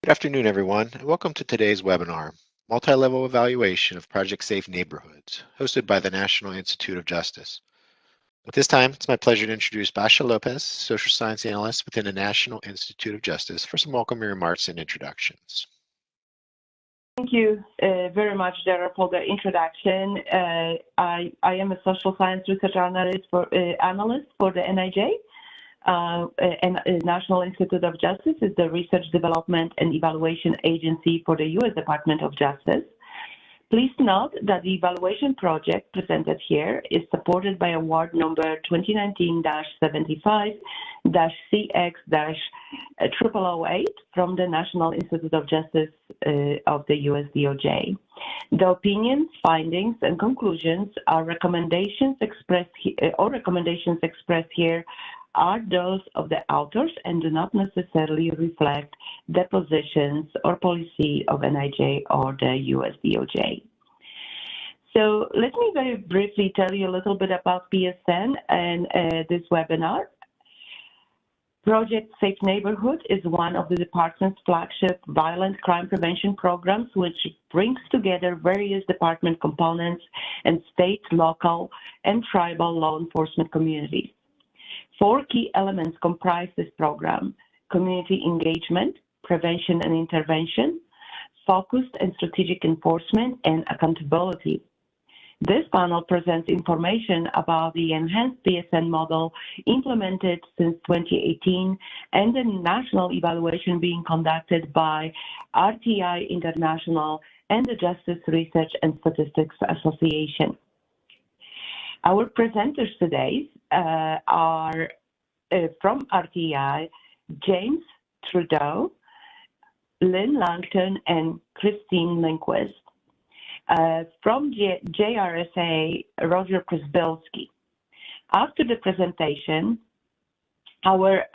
Good afternoon, everyone, and welcome to today's webinar, Multi-Level Evaluation of Project Safe Neighborhoods, hosted by the National Institute of Justice. At this time, it's my pleasure to introduce Basha Lopez, Social Science Analyst within the National Institute of Justice, for some welcoming remarks and introductions. Thank you very much, Dara, for the introduction. I am a social science research analyst for the NIJ. National Institute of Justice is the research development and evaluation agency for the U.S. Department of Justice. Please note that the evaluation project presented here is supported by award number 2019-75-CX-0008 from the National Institute of Justice of the U.S. DOJ. The opinions, findings, and conclusions are recommendations expressed here are those of the authors and do not necessarily reflect the positions or policy of NIJ or the US DOJ. So let me very briefly tell you a little bit about PSN and this webinar. Project Safe Neighborhood is one of the department's flagship violent crime prevention programs, which brings together various department components and state, local, and tribal law enforcement communities. 4 key elements comprise this program: community engagement, prevention and intervention, focused and strategic enforcement, and accountability. This panel presents information about the enhanced PSN model implemented since 2018 and the national evaluation being conducted by RTI International and the Justice Research and Statistics Association. Our presenters today are from RTI, James Trudeau, Lynn Langton, and Christine Lindquist. From JRSA, Roger Krasbilski. After the presentation, our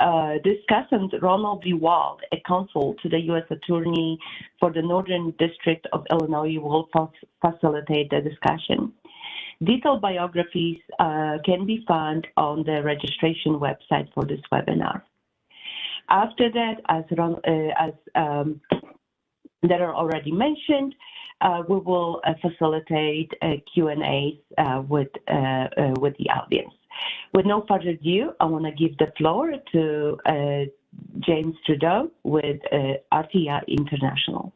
discussant, Ronald D. Wald, a counsel to the U.S. Attorney for the Northern District of Illinois, will facilitate the discussion. Detailed biographies can be found on the registration website for this webinar. After that, as Dara already mentioned, we will facilitate Q&As with the audience. With no further ado, I want to give the floor to James Trudeau with RTI International.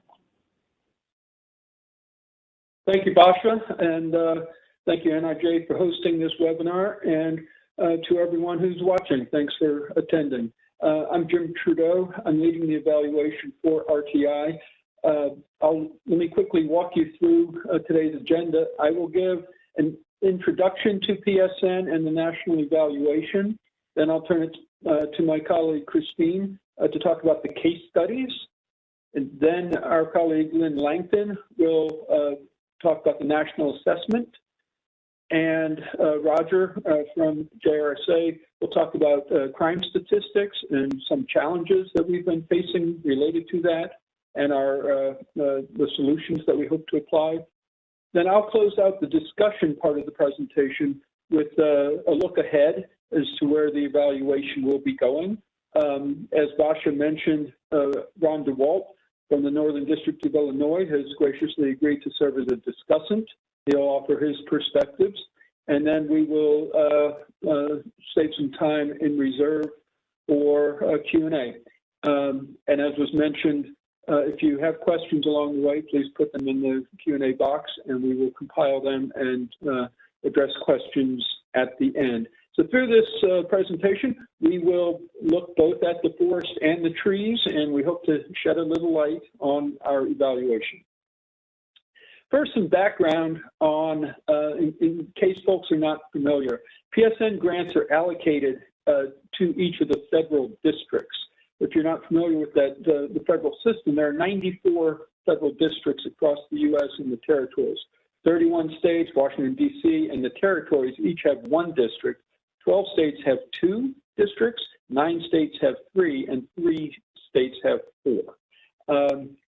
Thank you, Basha, and thank you, NIJ, for hosting this webinar, and to everyone who's watching, thanks for attending. I'm Jim Trudeau. I'm leading the evaluation for RTI. Let me quickly walk you through today's agenda. I will give an introduction to PSN and the national evaluation. Then I'll turn it to my colleague, Christine, to talk about the case studies. And then our colleague, Lynn Langton, will talk about the national assessment. And Roger from JRSA will talk about crime statistics and some challenges that we've been facing related to that and the solutions that we hope to apply. Then I'll close out the discussion part of the presentation with a look ahead as to where the evaluation will be going. As Basha mentioned, Ron DeWalt from the Northern District of Illinois has graciously agreed to serve as a discussant. He'll offer his perspectives, and then we will save some time in reserve for Q&A. And as was mentioned, if you have questions along the way, please put them in the Q&A box, and we will compile them and address questions at the end. So through this presentation, we will look both at the forest and the trees, and we hope to shed a little light on our evaluation. First, some background on, in case folks are not familiar, PSN grants are allocated to each of the federal districts. If you're not familiar with that, the federal system, there are 94 federal districts across the U.S. and the territories. 31 states, Washington, D.C., and the territories each have 1 district. 12 states have 2 districts, 9 states have 3, and 3 states have 4.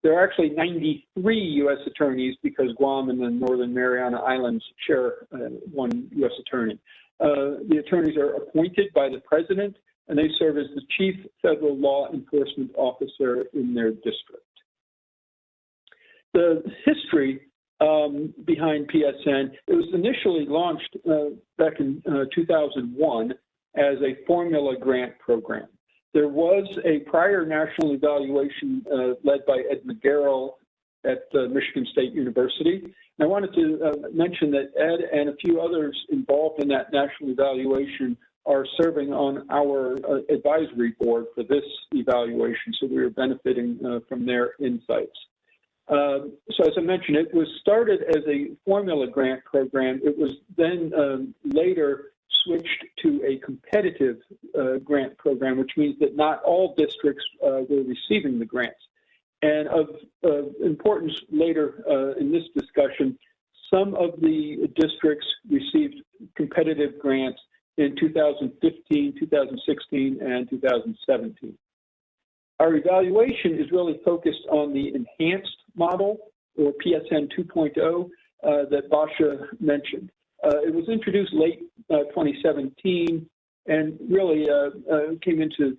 There are actually 93 U.S. attorneys because Guam and the Northern Mariana Islands share 1 U.S. attorney. The attorneys are appointed by the president, and they serve as the chief federal law enforcement officer in their district. the history behind PSN, it was initially launched back in 2001 as a formula grant program. There was a prior national evaluation led by Ed McGarrell at Michigan State University. And I wanted to mention that Ed and a few others involved in that national evaluation are serving on our advisory board for this evaluation, so we are benefiting from their insights. So as I mentioned, it was started as a formula grant program. It was then later switched to a competitive grant program, which means that not all districts were receiving the grants. And of importance later in this discussion, some of the districts received competitive grants in 2015, 2016, and 2017. Our evaluation is really focused on the enhanced model, or PSN 2.0, that Basha mentioned. It was introduced late 2017 and really came into,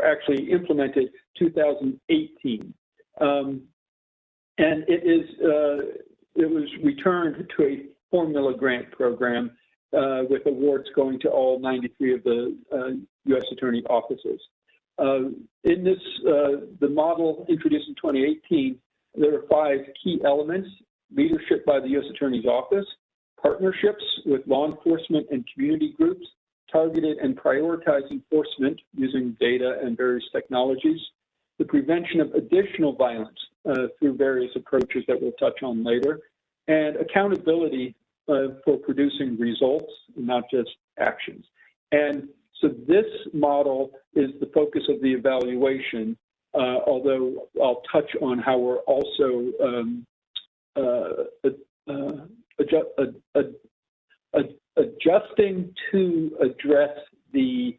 actually implemented 2018. And it was returned to a formula grant program with awards going to all 93 of the U.S. Attorney offices. In this, the model introduced in 2018, there are 5 key elements: leadership by the U.S. Attorney's Office, partnerships with law enforcement and community groups, targeted and prioritized enforcement using data and various technologies, the prevention of additional violence through various approaches that we'll touch on later, and accountability for producing results, not just actions. And so this model is the focus of the evaluation, although I'll touch on how we're also adjusting to address the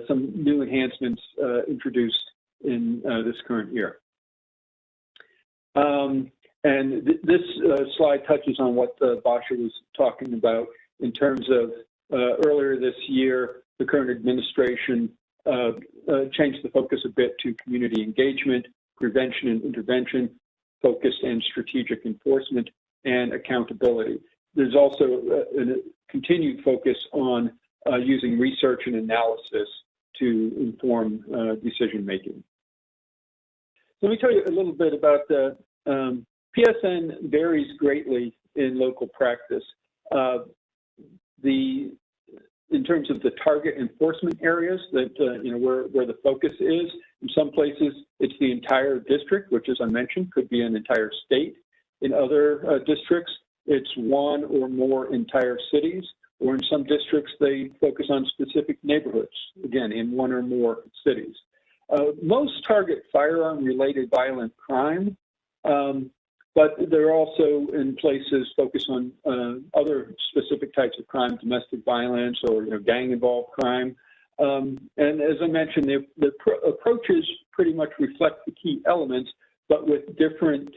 some new enhancements introduced in this current year. And this slide touches on what Basha was talking about in terms of earlier this year, the current administration changed the focus a bit to community engagement, prevention and intervention, focused and strategic enforcement, and accountability. There's also a continued focus on using research and analysis to inform decision making. So let me tell you a little bit about the PSN varies greatly in local practice. In terms of the target enforcement areas that where the focus is, in some places it's the entire district, which, as I mentioned, could be an entire state. In other districts, it's one or more entire cities, or in some districts they focus on specific neighborhoods, again, in one or more cities. Most target firearm-related violent crime, but they're also in places focused on other specific types of crime, domestic violence or gang-involved crime. And as I mentioned, the approaches pretty much reflect the key elements, but with different,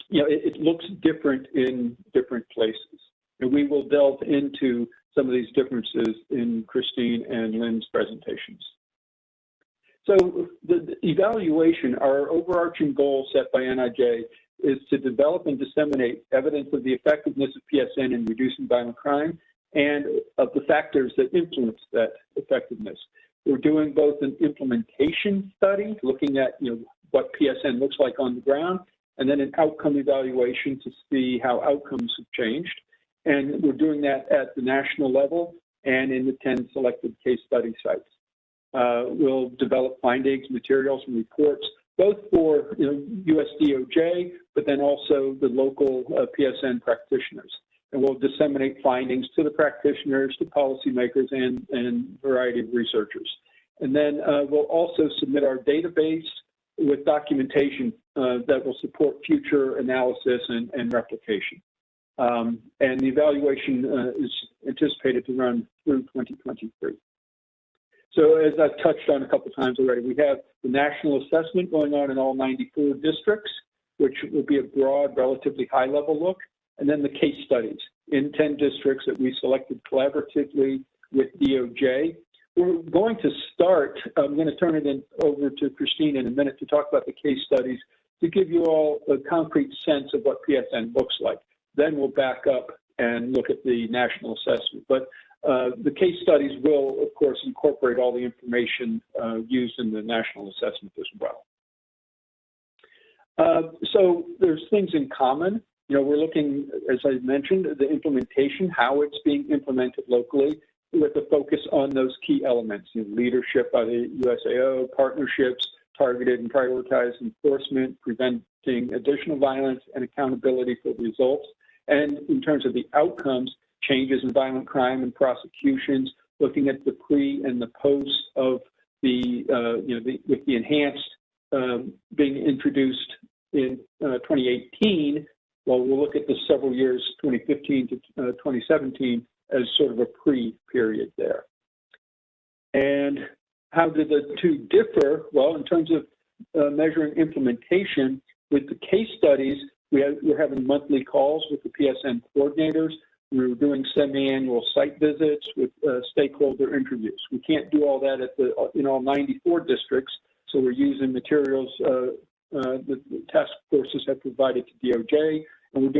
it looks different in different places. And we will delve into some of these differences in Christine and Lynn's presentations. So the evaluation, our overarching goal set by NIJ is to develop and disseminate evidence of the effectiveness of PSN in reducing violent crime and of the factors that influence that effectiveness. We're doing both an implementation study, looking at what PSN looks like on the ground, and then an outcome evaluation to see how outcomes have changed. And we're doing that at the national level and in the 10 selected case study sites. We'll develop findings, materials, and reports, both for US DOJ, but then also the local PSN practitioners. And we'll disseminate findings to the practitioners, to policymakers, and a variety of researchers. And then we'll also submit our database with documentation that will support future analysis and replication. And the evaluation is anticipated to run through 2023. So as I've touched on a couple times already, we have the national assessment going on in all 94 districts, which will be a broad, relatively high-level look, and then the case studies in 10 districts that we selected collaboratively with DOJ. We're going to start, I'm going to turn it over to Christine in a minute to talk about the case studies, to give you all a concrete sense of what PSN looks like. Then we'll back up and look at the national assessment. But the case studies will, of course, incorporate all the information used in the national assessment as well. So there's things in common. We're looking, as I mentioned, the implementation, how it's being implemented locally, with a focus on those key elements, leadership by the USAO, partnerships, targeted and prioritized enforcement, preventing additional violence, and accountability for the results. And in terms of the outcomes, changes in violent crime and prosecutions, looking at the pre and the post of the, with the enhanced being introduced in 2018. Well, we'll look at the several years, 2015 to 2017, as sort of a pre-period there. And how do the two differ? Well, in terms of measuring implementation, with the case studies, we're having monthly calls with the PSN coordinators. We're doing semi-annual site visits with stakeholder interviews. We can't do all that in all 94 districts, so we're using materials the task forces have provided to DOJ, and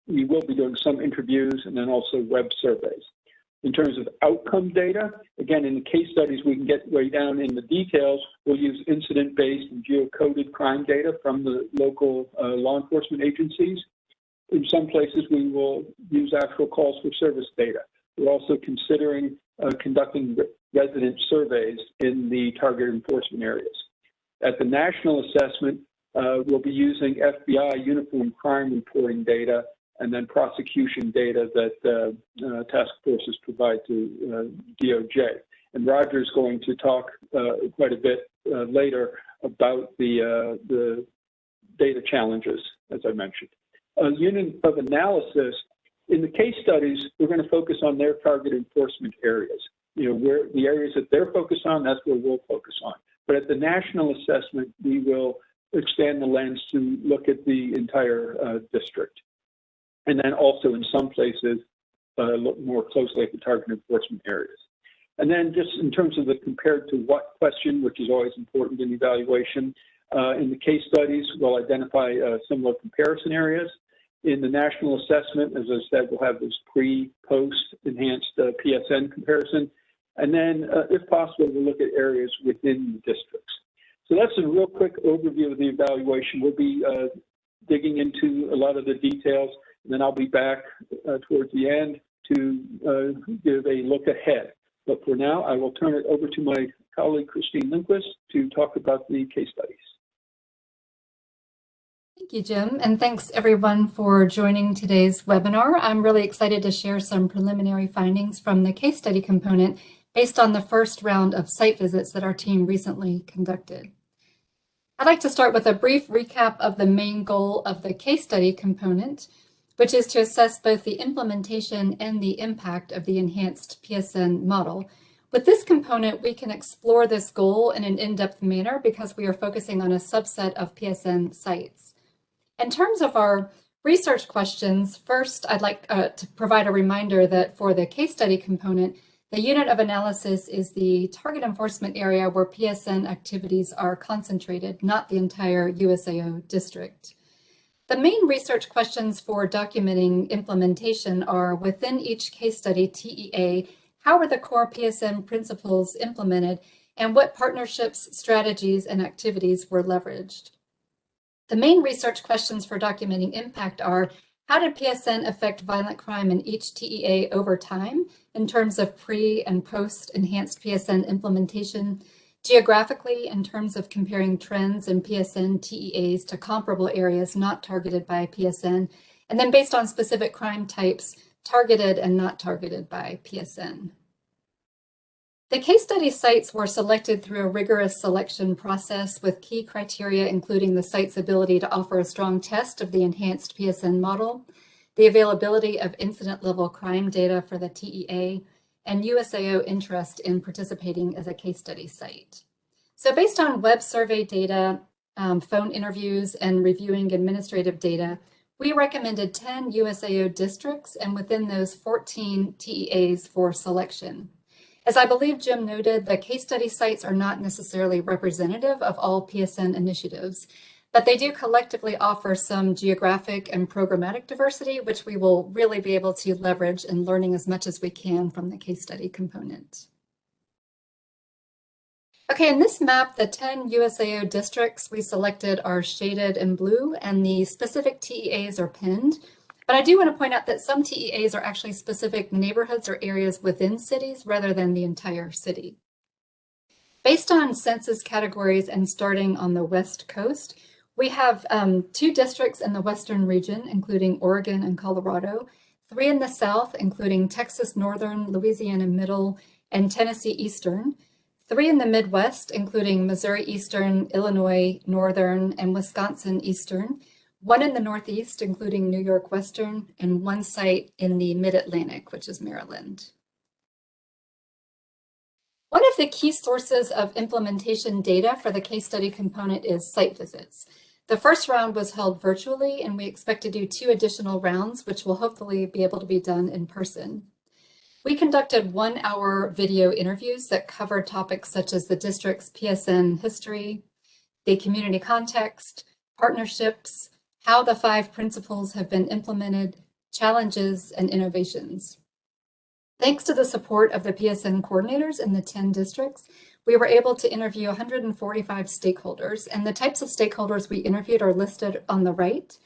we will be doing some interviews and then also web surveys. In terms of outcome data, again, in the case studies, we can get way down in the details. We'll use incident-based and geocoded crime data from the local law enforcement agencies. In some places, we will use actual calls for service data. We're also considering conducting resident surveys in the target enforcement areas. At the national assessment, we'll be using FBI uniform crime reporting data and then prosecution data that task forces provide to DOJ. And Roger is going to talk quite a bit later about the data challenges, as I mentioned. A unit of analysis, in the case studies, we're going to focus on their target enforcement areas. Where the areas that they're focused on, that's where we'll focus on. But at the national assessment, we will expand the lens to look at the entire district. And then also in some places, look more closely at the target enforcement areas. And then just in terms of the compared to what question, which is always important in evaluation, in the case studies, we'll identify similar comparison areas. In the national assessment, as I said, we'll have this pre-post enhanced PSN comparison. And then, if possible, we'll look at areas within the districts. So that's a real quick overview of the evaluation. We'll be digging into a lot of the details, and then I'll be back towards the end to give a look ahead. But for now, I will turn it over to my colleague, Christine Lindquist, to talk about the case studies. Thank you, Jim, and thanks everyone for joining today's webinar. I'm really excited to share some preliminary findings from the case study component based on the first round of site visits that our team recently conducted. I'd like to start with a brief recap of the main goal of the case study component, which is to assess both the implementation and the impact of the enhanced PSN model. With this component, we can explore this goal in an in-depth manner because we are focusing on a subset of PSN sites. In terms of our research questions, first, I'd like to provide a reminder that for the case study component, the unit of analysis is the target enforcement area where PSN activities are concentrated, not the entire USAO district. The main research questions for documenting implementation are, within each case study TEA, how are the core PSN principles implemented, and what partnerships, strategies, and activities were leveraged? The main research questions for documenting impact are, how did PSN affect violent crime in each TEA over time in terms of pre and post enhanced PSN implementation, geographically in terms of comparing trends in PSN TEAs to comparable areas not targeted by PSN, and then based on specific crime types, targeted and not targeted by PSN. The case study sites were selected through a rigorous selection process with key criteria including the site's ability to offer a strong test of the enhanced PSN model, the availability of incident-level crime data for the TEA, and USAO interest in participating as a case study site. So based on web survey data, phone interviews, and reviewing administrative data, we recommended 10 USAO districts and within those 14 TEAs for selection. As I believe Jim noted, the case study sites are not necessarily representative of all PSN initiatives. but they do collectively offer some geographic and programmatic diversity, which we will really be able to leverage in learning as much as we can from the case study component. Okay, in this map, the 10 USAO districts we selected are shaded in blue, and the specific TEAs are pinned. But I do want to point out that some TEAs are actually specific neighborhoods or areas within cities rather than the entire city. Based on census categories and starting on the West Coast, we have 2 districts in the Western region, including Oregon and Colorado, 3 in the South, including Texas Northern, Louisiana Middle, and Tennessee Eastern, 3 in the Midwest, including Missouri Eastern, Illinois Northern, and Wisconsin Eastern, 1 in the Northeast, including New York Western, and 1 site in the Mid-Atlantic, which is Maryland. One of the key sources of implementation data for the case study component is site visits. The first round was held virtually, and we expect to do 2 additional rounds, which will hopefully be able to be done in person. We conducted 1-hour video interviews that covered topics such as the district's PSN history, the community context, partnerships, how the 5 principles have been implemented, challenges, and innovations. Thanks to the support of the PSN coordinators in the 10 districts, we were able to interview 145 stakeholders, and the types of stakeholders we interviewed are listed on the right.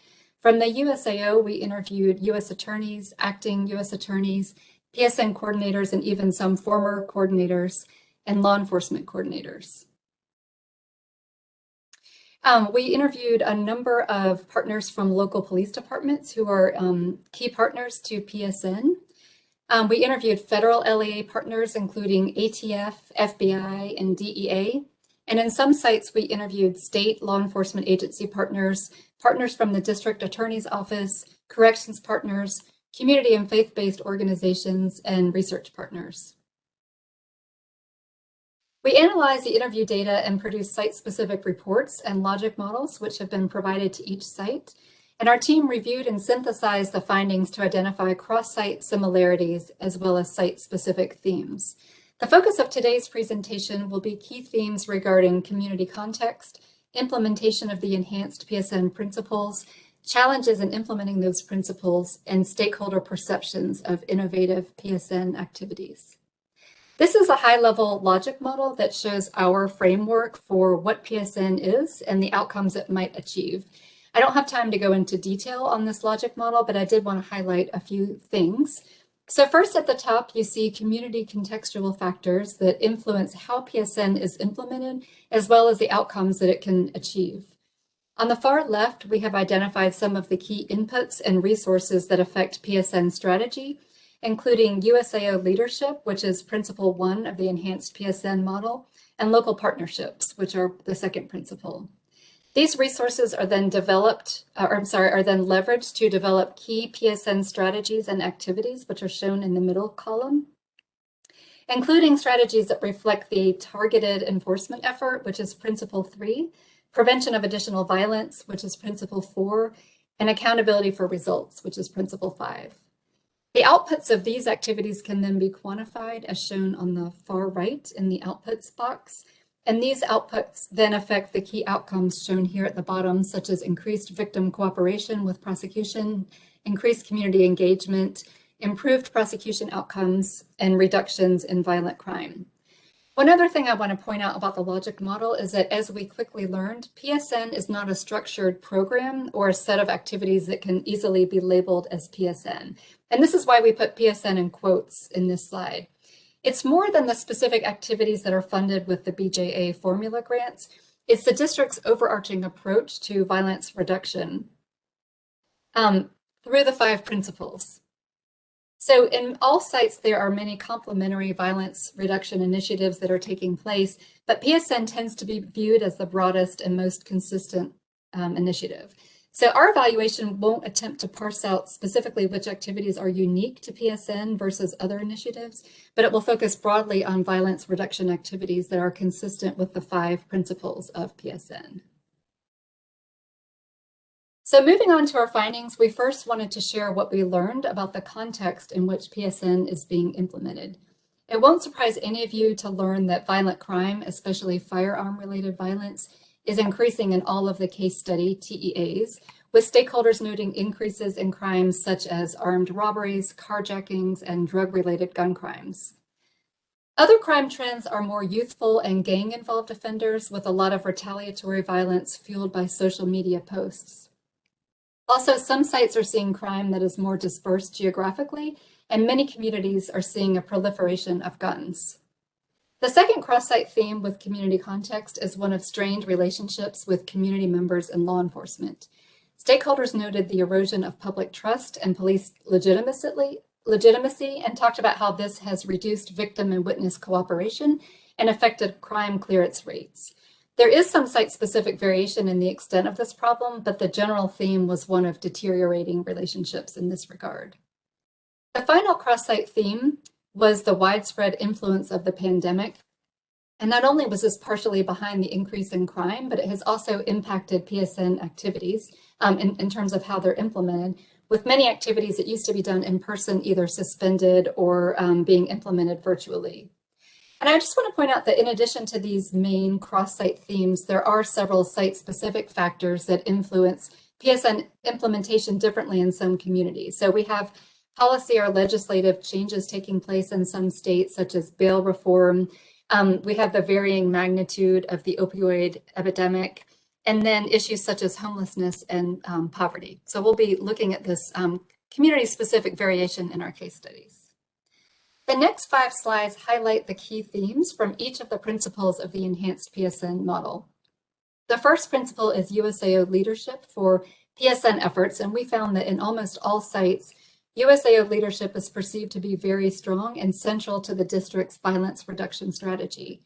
From the USAO, we interviewed U.S. attorneys, acting U.S. attorneys, PSN coordinators, and even some former coordinators and law enforcement coordinators. We interviewed a number of partners from local police departments who are key partners to PSN. We interviewed federal LEA partners, including ATF, FBI, and DEA. And in some sites, we interviewed state law enforcement agency partners, partners from the district attorney's office, corrections partners, community and faith-based organizations, and research partners. We analyze the interview data and produce site-specific reports and logic models, which have been provided to each site. And our team reviewed and synthesized the findings to identify cross-site similarities as well as site-specific themes. The focus of today's presentation will be key themes regarding community context, implementation of the enhanced PSN principles, challenges in implementing those principles, and stakeholder perceptions of innovative PSN activities. This is a high-level logic model that shows our framework for what PSN is and the outcomes it might achieve. I don't have time to go into detail on this logic model, but I did want to highlight a few things. So first at the top, you see community contextual factors that influence how PSN is implemented, as well as the outcomes that it can achieve. On the far left, we have identified some of the key inputs and resources that affect PSN strategy, including USAO Leadership, which is Principle 1 of the Enhanced PSN model, and local partnerships, which are the second principle. These resources are then leveraged to develop key PSN strategies and activities, which are shown in the middle column, including strategies that reflect the targeted enforcement effort, which is Principle 3, prevention of additional violence, which is Principle 4, and accountability for results, which is Principle 5. The outputs of these activities can then be quantified as shown on the far right in the outputs box. And these outputs then affect the key outcomes shown here at the bottom, such as increased victim cooperation with prosecution, increased community engagement, improved prosecution outcomes, and reductions in violent crime. One other thing I want to point out about the logic model is that, as we quickly learned, PSN is not a structured program or a set of activities that can easily be labeled as PSN. And this is why we put PSN in quotes in this slide. It's more than the specific activities that are funded with the BJA formula grants. It's the district's overarching approach to violence reduction through the 5 principles. So in all sites, there are many complementary violence reduction initiatives that are taking place, but PSN tends to be viewed as the broadest and most consistent initiative. So our evaluation won't attempt to parse out specifically which activities are unique to PSN versus other initiatives, but it will focus broadly on violence reduction activities that are consistent with the 5 principles of PSN. So moving on to our findings, we first wanted to share what we learned about the context in which PSN is being implemented. It won't surprise any of you to learn that violent crime, especially firearm-related violence, is increasing in all of the case study TEAs, with stakeholders noting increases in crimes such as armed robberies, carjackings, and drug-related gun crimes. Other crime trends are more youthful and gang-involved offenders, with a lot of retaliatory violence fueled by social media posts. Also, some sites are seeing crime that is more dispersed geographically, and many communities are seeing a proliferation of guns. The second cross-site theme with community context is one of strained relationships with community members and law enforcement. Stakeholders noted the erosion of public trust and police legitimacy and talked about how this has reduced victim and witness cooperation and affected crime clearance rates. There is some site-specific variation in the extent of this problem, but the general theme was one of deteriorating relationships in this regard. The final cross-site theme was the widespread influence of the pandemic. And not only was this partially behind the increase in crime, but it has also impacted PSN activities in terms of how they're implemented, with many activities that used to be done in person either suspended or being implemented virtually. And I just want to point out that in addition to these main cross-site themes, there are several site-specific factors that influence PSN implementation differently in some communities. So we have policy or legislative changes taking place in some states, such as bail reform. We have the varying magnitude of the opioid epidemic, and then issues such as homelessness and poverty. So we'll be looking at this community-specific variation in our case studies. The next 5 slides highlight the key themes from each of the principles of the enhanced PSN model. The first principle is USAO leadership for PSN efforts, and we found that in almost all sites, USAO leadership is perceived to be very strong and central to the district's violence reduction strategy.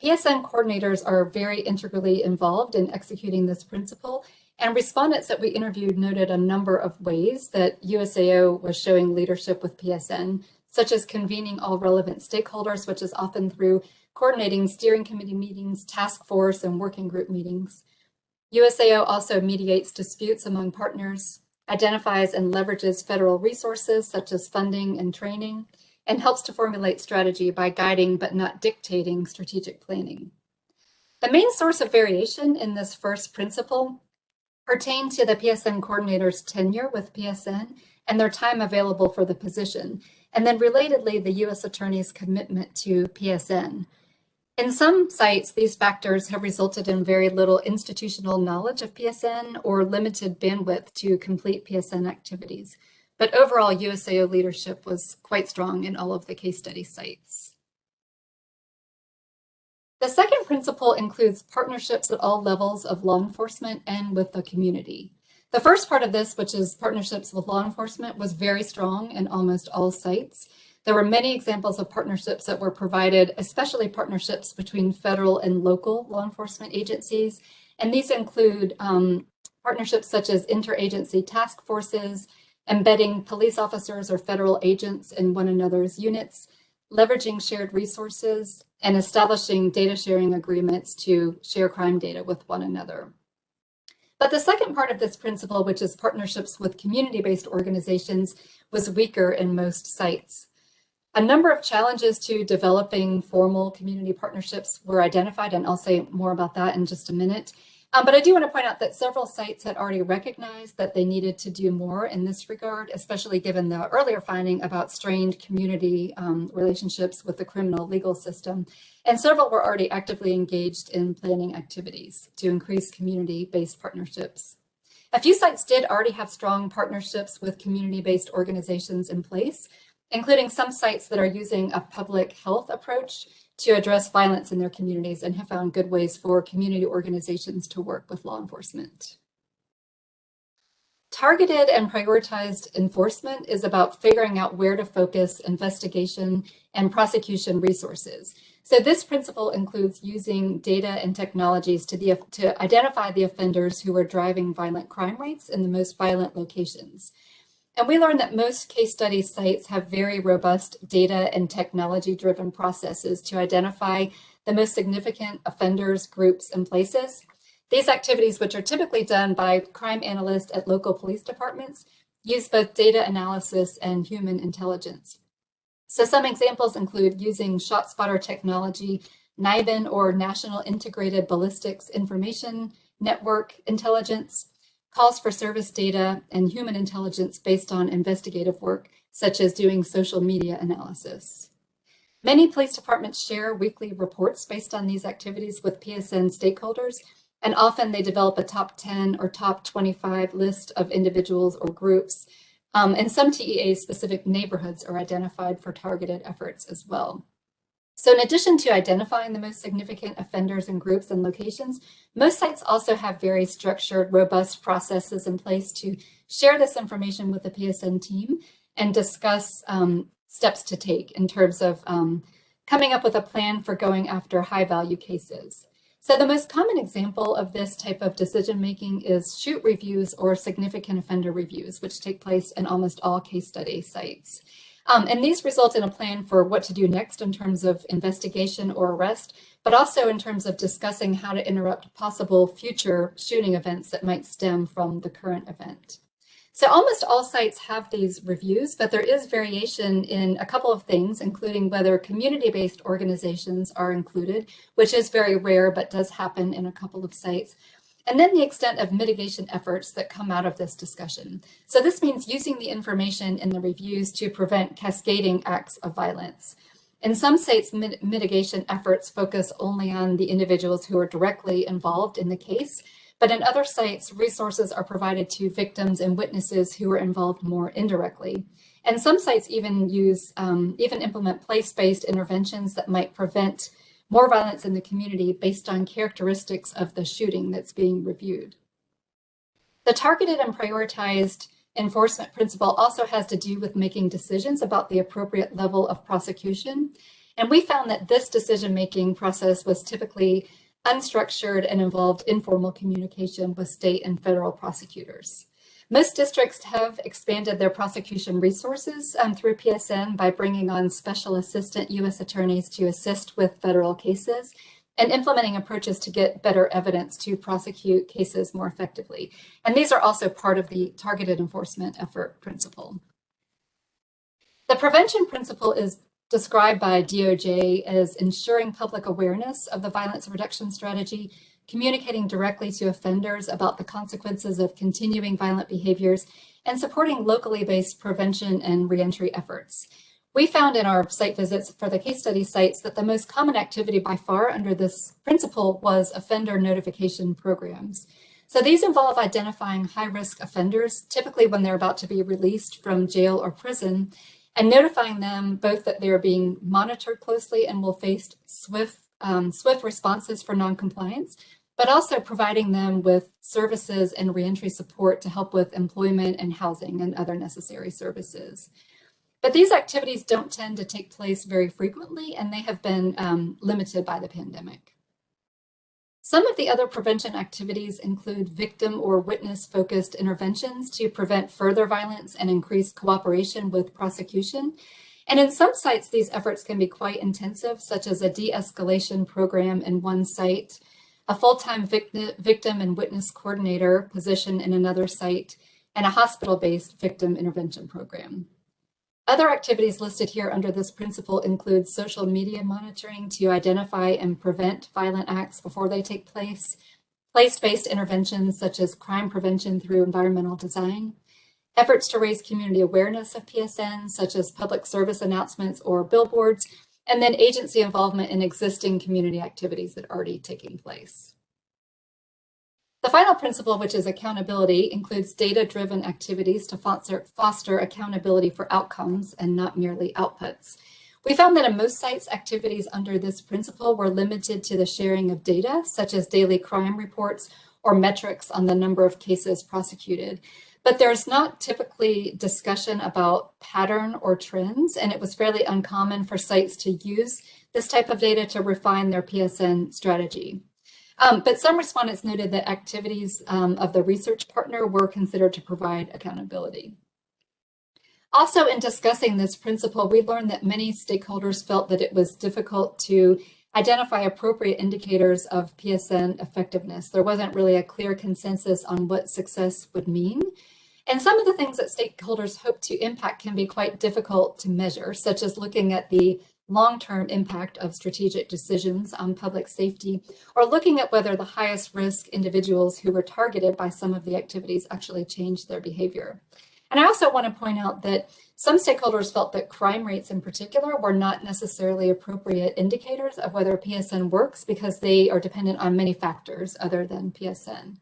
PSN coordinators are very integrally involved in executing this principle, and respondents that we interviewed noted a number of ways that USAO was showing leadership with PSN, such as convening all relevant stakeholders, which is often through coordinating steering committee meetings, task force, and working group meetings. USAO also mediates disputes among partners, identifies and leverages federal resources such as funding and training, and helps to formulate strategy by guiding but not dictating strategic planning. The main source of variation in this first principle pertained to the PSN coordinator's tenure with PSN and their time available for the position, and then relatedly, the U.S. Attorney's commitment to PSN. In some sites, these factors have resulted in very little institutional knowledge of PSN or limited bandwidth to complete PSN activities. But overall, USAO leadership was quite strong in all of the case study sites. The second principle includes partnerships at all levels of law enforcement and with the community. The first part of this, which is partnerships with law enforcement, was very strong in almost all sites. There were many examples of partnerships that were provided, especially partnerships between federal and local law enforcement agencies. And these include partnerships such as interagency task forces, embedding police officers or federal agents in one another's units, leveraging shared resources, and establishing data sharing agreements to share crime data with one another. But the second part of this principle, which is partnerships with community-based organizations, was weaker in most sites. A number of challenges to developing formal community partnerships were identified, and I'll say more about that in just a minute. But I do want to point out that several sites had already recognized that they needed to do more in this regard, especially given the earlier finding about strained community relationships with the criminal legal system. And several were already actively engaged in planning activities to increase community-based partnerships. A few sites did already have strong partnerships with community-based organizations in place, including some sites that are using a public health approach to address violence in their communities and have found good ways for community organizations to work with law enforcement. Targeted and prioritized enforcement is about figuring out where to focus investigation and prosecution resources. So this principle includes using data and technologies to identify the offenders who are driving violent crime rates in the most violent locations. And we learned that most case study sites have very robust data and technology-driven processes to identify the most significant offenders, groups, and places. These activities, which are typically done by crime analysts at local police departments, use both data analysis and human intelligence. So some examples include using ShotSpotter technology NIBIN, or National Integrated Ballistics Information Network intelligence, calls for service data, and human intelligence based on investigative work, such as doing social media analysis. Many police departments share weekly reports based on these activities with PSN stakeholders, and often they develop a top 10 or top 25 list of individuals or groups. And some TEAs specific neighborhoods are identified for targeted efforts as well. So in addition to identifying the most significant offenders and groups and locations, most sites also have very structured, robust processes in place to share this information with the PSN team and discuss steps to take in terms of coming up with a plan for going after high-value cases. So the most common example of this type of decision-making is shoot reviews or significant offender reviews, which take place in almost all case study sites. And these result in a plan for what to do next in terms of investigation or arrest, but also in terms of discussing how to interrupt possible future shooting events that might stem from the current event. So almost all sites have these reviews, but there is variation in a couple of things, including whether community-based organizations are included, which is very rare, but does happen in a couple of sites. And then the extent of mitigation efforts that come out of this discussion. So this means using the information in the reviews to prevent cascading acts of violence. In some states, mitigation efforts focus only on the individuals who are directly involved in the case, but in other sites, resources are provided to victims and witnesses who are involved more indirectly. And some sites even implement place-based interventions that might prevent more violence in the community based on characteristics of the shooting that's being reviewed. The targeted and prioritized enforcement principle also has to do with making decisions about the appropriate level of prosecution. And we found that this decision-making process was typically unstructured and involved informal communication with state and federal prosecutors. Most districts have expanded their prosecution resources through PSN by bringing on special assistant U.S. attorneys to assist with federal cases and implementing approaches to get better evidence to prosecute cases more effectively. And these are also part of the targeted enforcement effort principle. The prevention principle is described by DOJ as ensuring public awareness of the violence reduction strategy, communicating directly to offenders about the consequences of continuing violent behaviors, and supporting locally based prevention and reentry efforts. We found in our site visits for the case study sites that the most common activity by far under this principle was offender notification programs. So these involve identifying high-risk offenders, typically when they're about to be released from jail or prison, and notifying them both that they're being monitored closely and will face swift responses for noncompliance, but also providing them with services and reentry support to help with employment and housing and other necessary services. But these activities don't tend to take place very frequently, and they have been limited by the pandemic. Some of the other prevention activities include victim or witness-focused interventions to prevent further violence and increase cooperation with prosecution. And in some sites, these efforts can be quite intensive, such as a de-escalation program in one site, a full-time victim and witness coordinator position in another site, and a hospital-based victim intervention program. Other activities listed here under this principle include social media monitoring to identify and prevent violent acts before they take place, place-based interventions such as crime prevention through environmental design, efforts to raise community awareness of PSN, such as public service announcements or billboards, and then agency involvement in existing community activities that are already taking place. The final principle, which is accountability, includes data-driven activities to foster accountability for outcomes and not merely outputs. We found that in most sites, activities under this principle were limited to the sharing of data, such as daily crime reports or metrics on the number of cases prosecuted. But there's not typically discussion about pattern or trends, and it was fairly uncommon for sites to use this type of data to refine their PSN strategy. But some respondents noted that activities of the research partner were considered to provide accountability. Also, in discussing this principle, we learned that many stakeholders felt that it was difficult to identify appropriate indicators of PSN effectiveness. There wasn't really a clear consensus on what success would mean. And some of the things that stakeholders hope to impact can be quite difficult to measure, such as looking at the long-term impact of strategic decisions on public safety, or looking at whether the highest risk individuals who were targeted by some of the activities actually changed their behavior. And I also want to point out that some stakeholders felt that crime rates in particular were not necessarily appropriate indicators of whether PSN works because they are dependent on many factors other than PSN.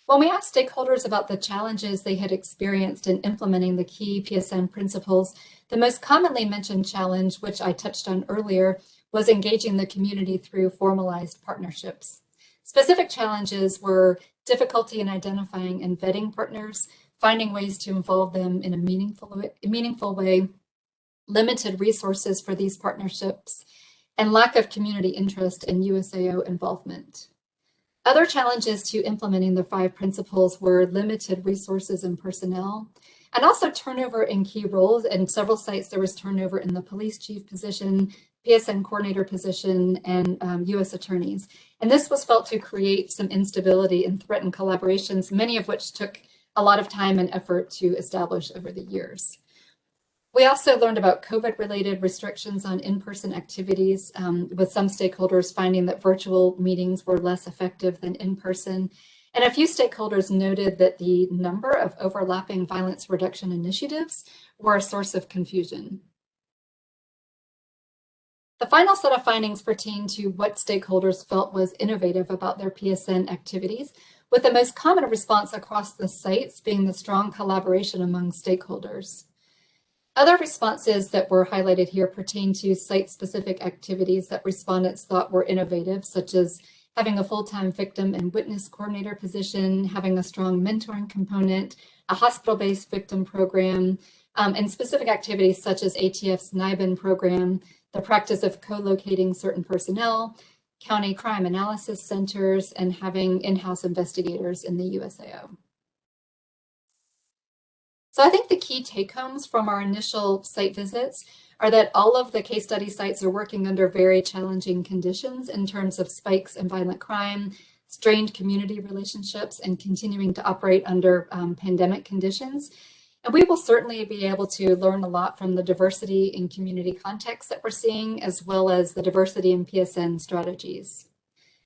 When we asked stakeholders about the challenges they had experienced in implementing the key PSN principles, the most commonly mentioned challenge, which I touched on earlier, was engaging the community through formalized partnerships. Specific challenges were difficulty in identifying and vetting partners, finding ways to involve them in a meaningful way, limited resources for these partnerships, and lack of community interest in USAO involvement. Other challenges to implementing the 5 principles were limited resources and personnel, and also turnover in key roles. In several sites, there was turnover in the police chief position, PSN coordinator position, and U.S. attorneys. And this was felt to create some instability and threaten collaborations, many of which took a lot of time and effort to establish over the years. We also learned about COVID-related restrictions on in-person activities, with some stakeholders finding that virtual meetings were less effective than in-person. And a few stakeholders noted that the number of overlapping violence reduction initiatives were a source of confusion. The final set of findings pertain to what stakeholders felt was innovative about their PSN activities, with the most common response across the sites being the strong collaboration among stakeholders. Other responses that were highlighted here pertain to site-specific activities that respondents thought were innovative, such as having a full-time victim and witness coordinator position, having a strong mentoring component, a hospital-based victim program, and specific activities such as ATF's NIBIN program, the practice of co-locating certain personnel, county crime analysis centers, and having in-house investigators in the USAO. So I think the key take-homes from our initial site visits are that all of the case study sites are working under very challenging conditions in terms of spikes in violent crime, strained community relationships, and continuing to operate under pandemic conditions. And we will certainly be able to learn a lot from the diversity in community contexts that we're seeing, as well as the diversity in PSN strategies.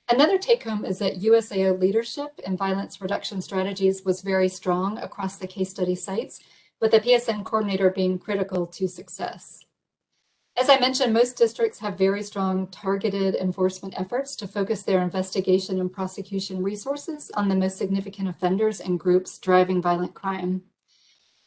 Another take-home is that USAO leadership in violence reduction strategies was very strong across the case study sites, with the PSN coordinator being critical to success. As I mentioned, most districts have very strong targeted enforcement efforts to focus their investigation and prosecution resources on the most significant offenders and groups driving violent crime.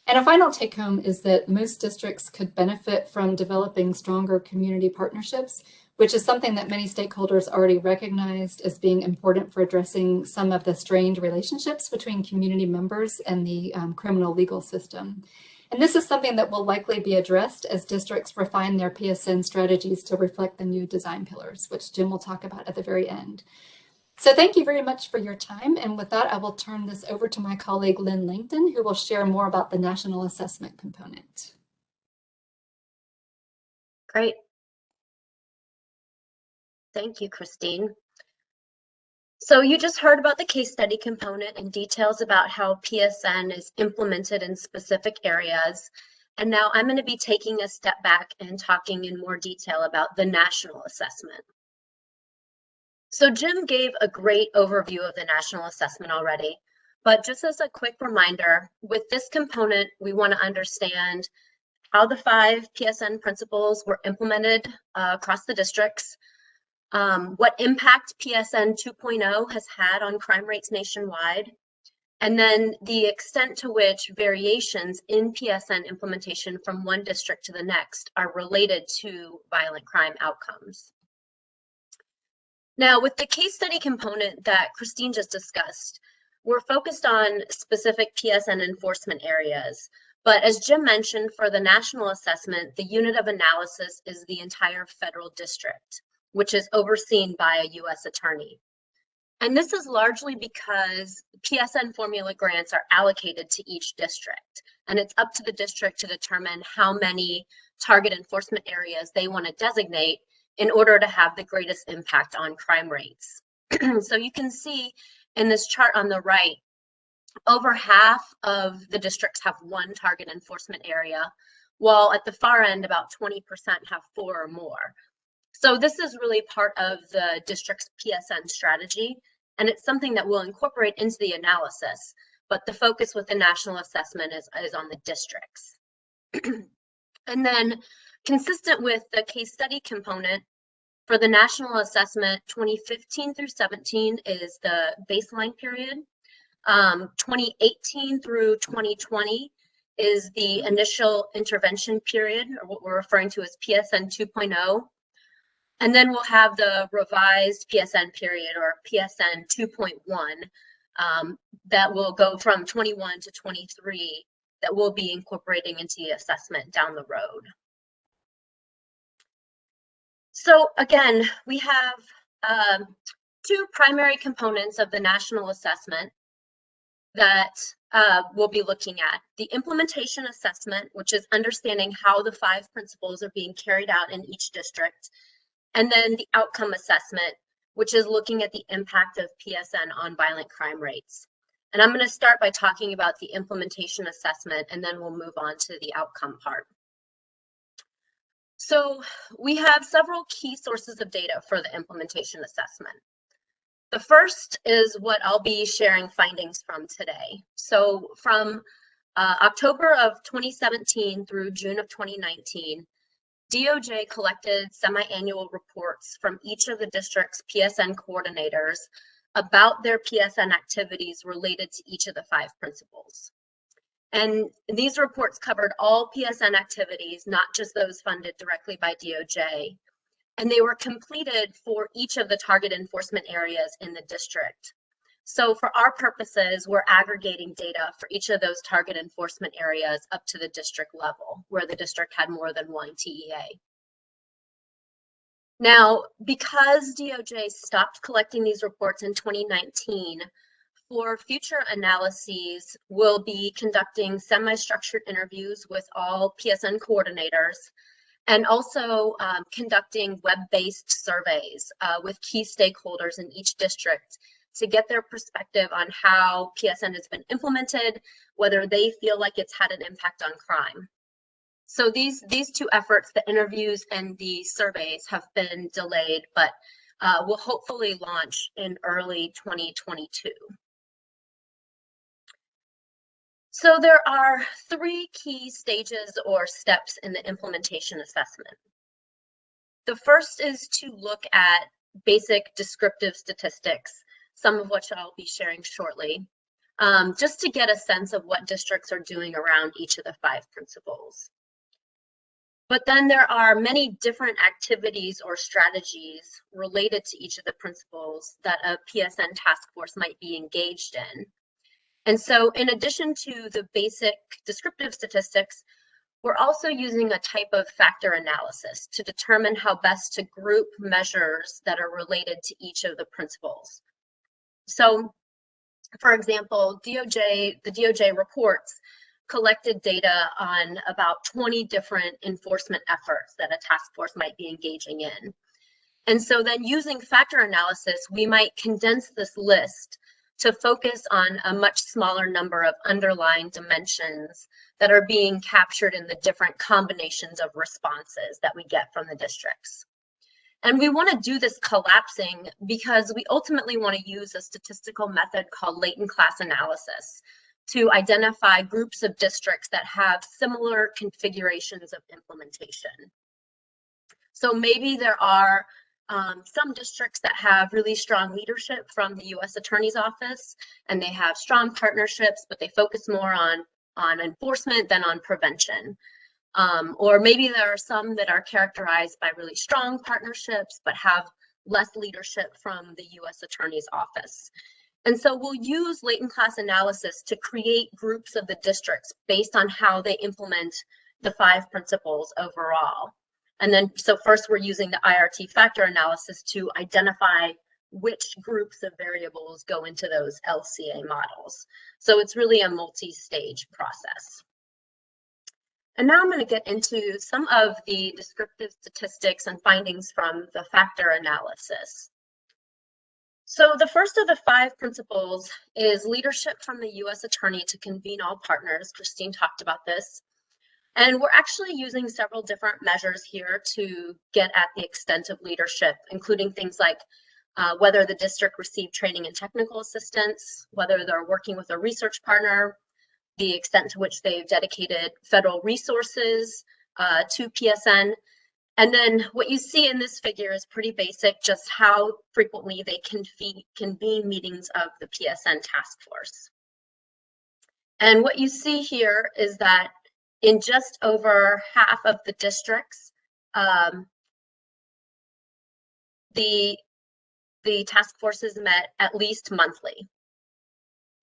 And a final take-home is that most districts could benefit from developing stronger community partnerships, which is something that many stakeholders already recognized as being important for addressing some of the strained relationships between community members and the criminal legal system. And this is something that will likely be addressed as districts refine their PSN strategies to reflect the new design pillars, which Jim will talk about at the very end. So thank you very much for your time. And with that, I will turn this over to my colleague, Lynn Langton, who will share more about the national assessment component. Great. Thank you, Christine. So you just heard about the case study component and details about how PSN is implemented in specific areas. And now I'm going to be taking a step back and talking in more detail about the national assessment. So Jim gave a great overview of the national assessment already, but just as a quick reminder, with this component, we want to understand how the 5 PSN principles were implemented across the districts, what impact PSN 2.0 has had on crime rates nationwide, and then the extent to which variations in PSN implementation from one district to the next are related to violent crime outcomes. Now, with the case study component that Christine just discussed, we're focused on specific PSN enforcement areas. But as Jim mentioned, for the national assessment, the unit of analysis is the entire federal district, which is overseen by a U.S. attorney. And this is largely because PSN formula grants are allocated to each district, and it's up to the district to determine how many target enforcement areas they want to designate in order to have the greatest impact on crime rates. So you can see in this chart on the right, over half of the districts have one target enforcement area, while at the far end, about 20% have 4 or more. So this is really part of the district's PSN strategy, and it's something that we'll incorporate into the analysis, but the focus with the national assessment is on the districts. And then, consistent with the case study component, for the national assessment, 2015 through 17 is the baseline period. 2018 through 2020 is the initial intervention period, or what we're referring to as PSN 2.0. And then we'll have the revised PSN period, or PSN 2.1, that will go from 21 to 23, that we'll be incorporating into the assessment down the road. So again, we have 2 primary components of the national assessment that we'll be looking at. The implementation assessment, which is understanding how the 5 principles are being carried out in each district. And then the outcome assessment, which is looking at the impact of PSN on violent crime rates. And I'm going to start by talking about the implementation assessment, and then we'll move on to the outcome part. So we have several key sources of data for the implementation assessment. The first is what I'll be sharing findings from today. So from October of 2017 through June of 2019, DOJ collected semi-annual reports from each of the district's PSN coordinators about their PSN activities related to each of the 5 principles. And these reports covered all PSN activities, not just those funded directly by DOJ. And they were completed for each of the target enforcement areas in the district. So for our purposes, we're aggregating data for each of those target enforcement areas up to the district level, where the district had more than 1 TEA. Now, because DOJ stopped collecting these reports in 2019, for future analyses, we'll be conducting semi-structured interviews with all PSN coordinators, and also conducting web-based surveys with key stakeholders in each district to get their perspective on how PSN has been implemented, whether they feel like it's had an impact on crime. So these 2 efforts, the interviews and the surveys, have been delayed, but will hopefully launch in early 2022. So there are 3 key stages or steps in the implementation assessment. The first is to look at basic descriptive statistics, some of which I'll be sharing shortly, just to get a sense of what districts are doing around each of the 5 principles. But then there are many different activities or strategies related to each of the principles that a PSN task force might be engaged in. And so in addition to the basic descriptive statistics, we're also using a type of factor analysis to determine how best to group measures that are related to each of the principles. So, for example, the DOJ reports collected data on about 20 different enforcement efforts that a task force might be engaging in. And so then using factor analysis, we might condense this list to focus on a much smaller number of underlying dimensions that are being captured in the different combinations of responses that we get from the districts. And we want to do this collapsing because we ultimately want to use a statistical method called latent class analysis to identify groups of districts that have similar configurations of implementation. So maybe there are some districts that have really strong leadership from the U.S. Attorney's Office, and they have strong partnerships, but they focus more on enforcement than on prevention. Or maybe there are some that are characterized by really strong partnerships, but have less leadership from the U.S. Attorney's Office. And so we'll use latent class analysis to create groups of the districts based on how they implement the 5 principles overall. And then, so first we're using the IRT factor analysis to identify which groups of variables go into those LCA models. So it's really a multi-stage process. And now I'm going to get into some of the descriptive statistics and findings from the factor analysis. So the first of the 5 principles is leadership from the U.S. Attorney to convene all partners. Christine talked about this. And we're actually using several different measures here to get at the extent of leadership, including things like whether the district received training and technical assistance, whether they're working with a research partner, the extent to which they've dedicated federal resources to PSN. And then what you see in this figure is pretty basic, just how frequently they convene meetings of the PSN task force. And what you see here is that in just over half of the districts, the task forces met at least monthly.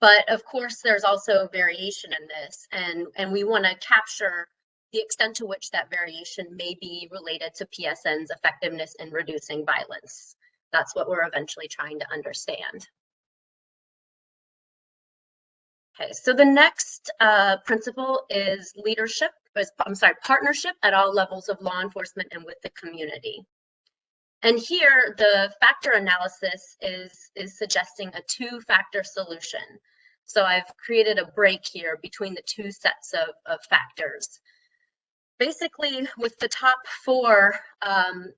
But of course, there's also variation in this, and we want to capture the extent to which that variation may be related to PSN's effectiveness in reducing violence. That's what we're eventually trying to understand. Okay, so the next principle is partnership at all levels of law enforcement and with the community. And here, the factor analysis is suggesting a two-factor solution. So I've created a break here between the two sets of factors. Basically, with the top four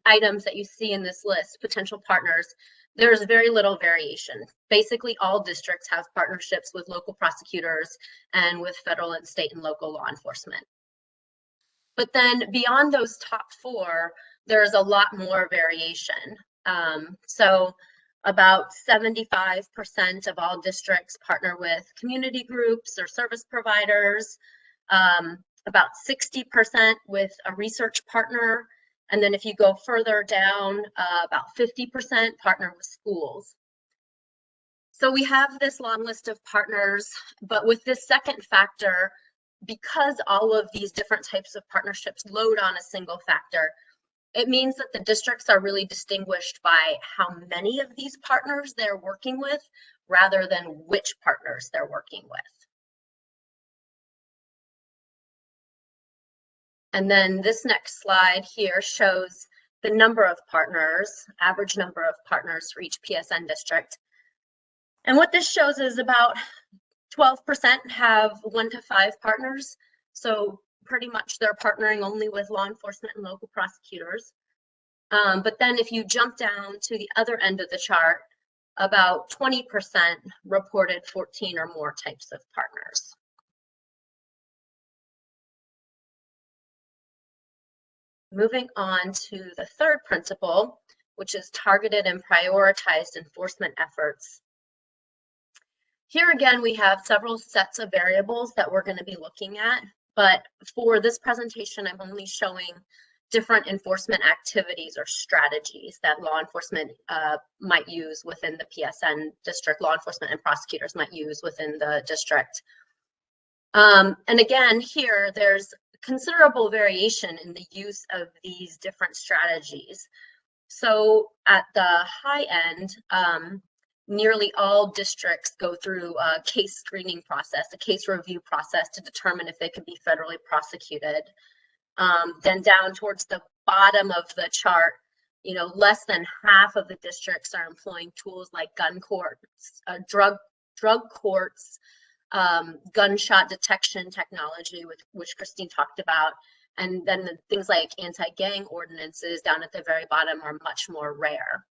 items that you see in this list, potential partners, there's very little variation. Basically, all districts have partnerships with local prosecutors and with federal and state and local law enforcement. But then beyond those top four, there's a lot more variation. So about 75% of all districts partner with community groups or service providers, about 60% with a research partner. And then if you go further down, about 50% partner with schools. So we have this long list of partners, but with this second factor, because all of these different types of partnerships load on a single factor, it means that the districts are really distinguished by how many of these partners they're working with rather than which partners they're working with. And then this next slide here shows the number of partners, average number of partners for each PSN district. And what this shows is about 12% have 1 to 5 partners. So pretty much they're partnering only with law enforcement and local prosecutors. But then if you jump down to the other end of the chart, about 20% reported 14 or more types of partners. Moving on to the third principle, which is targeted and prioritized enforcement efforts. Here again, we have several sets of variables that we're going to be looking at, but for this presentation, I'm only showing different enforcement activities or strategies that law enforcement might use within the PSN district, law enforcement and prosecutors might use within the district. And again, here, there's considerable variation in the use of these different strategies. So at the high end, nearly all districts go through a case screening process, a case review process to determine if they can be federally prosecuted. Then down towards the bottom of the chart, less than half of the districts are employing tools like gun courts, drug courts, gunshot detection technology, which Christine talked about, and then the things like anti-gang ordinances down at the very bottom are much more rare.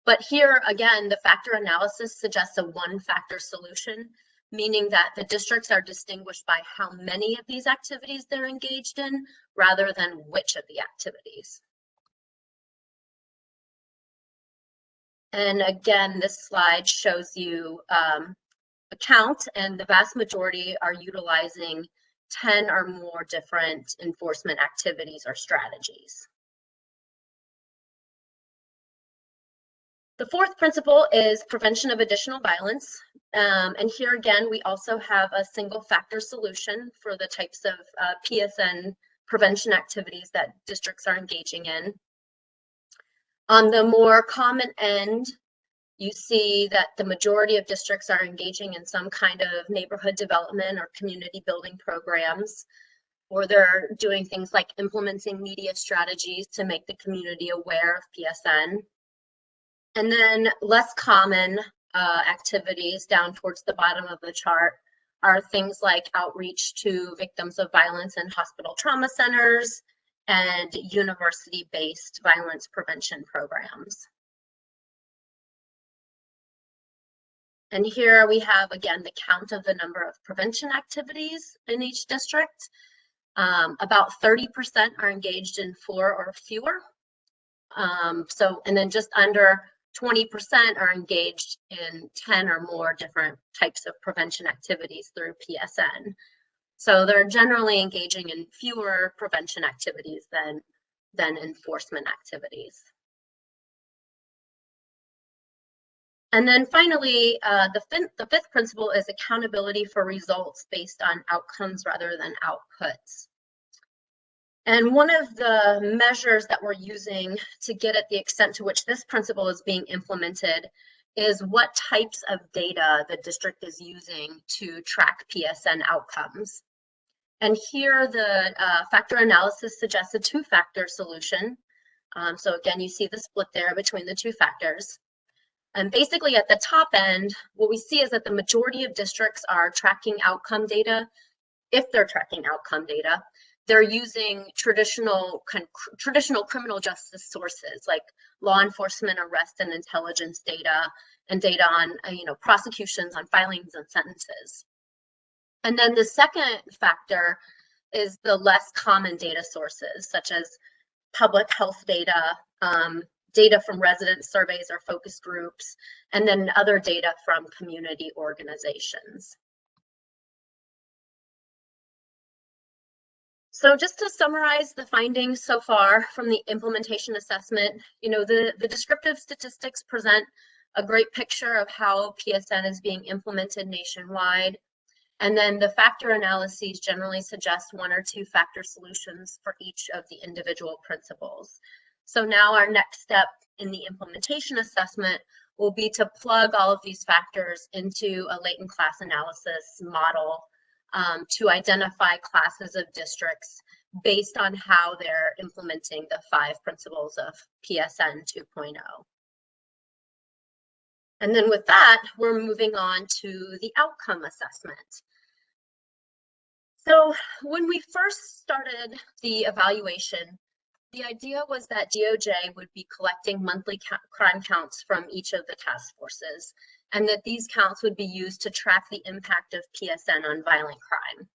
But here again, the factor analysis suggests a one-factor solution, meaning that the districts are distinguished by how many of these activities they're engaged in rather than which of the activities. And again, this slide shows you a count, and the vast majority are utilizing 10 or more different enforcement activities or strategies. The fourth principle is prevention of additional violence. And here again, we also have a single factor solution for the types of PSN prevention activities that districts are engaging in. On the more common end, you see that the majority of districts are engaging in some kind of neighborhood development or community building programs, or they're doing things like implementing media strategies to make the community aware of PSN. And then less common activities down towards the bottom of the chart are things like outreach to victims of violence in hospital trauma centers and university-based violence prevention programs. And here we have, again, the count of the number of prevention activities in each district. About 30% are engaged in 4 or fewer. And then just under 20% are engaged in 10 or more different types of prevention activities through PSN. So they're generally engaging in fewer prevention activities than enforcement activities. And then finally, the fifth principle is accountability for results based on outcomes rather than outputs. And one of the measures that we're using to get at the extent to which this principle is being implemented is what types of data the district is using to track PSN outcomes. And here the factor analysis suggests a 2-factor solution. So again, you see the split there between the 2 factors. And basically at the top end, what we see is that the majority of districts are tracking outcome data. If they're tracking outcome data, they're using traditional criminal justice sources like law enforcement, arrest and intelligence data, and data on prosecutions, on filings and sentences. And then the second factor is the less common data sources, such as public health data, data from resident surveys or focus groups, and then other data from community organizations. So just to summarize the findings so far from the implementation assessment, the descriptive statistics present a great picture of how PSN is being implemented nationwide. And then the factor analyses generally suggest 1 or 2 factor solutions for each of the individual principles. So now our next step in the implementation assessment will be to plug all of these factors into a latent class analysis model to identify classes of districts based on how they're implementing the 5 principles of PSN 2.0. And then with that, we're moving on to the outcome assessment. So when we first started the evaluation, the idea was that DOJ would be collecting monthly crime counts from each of the task forces, and that these counts would be used to track the impact of PSN on violent crime.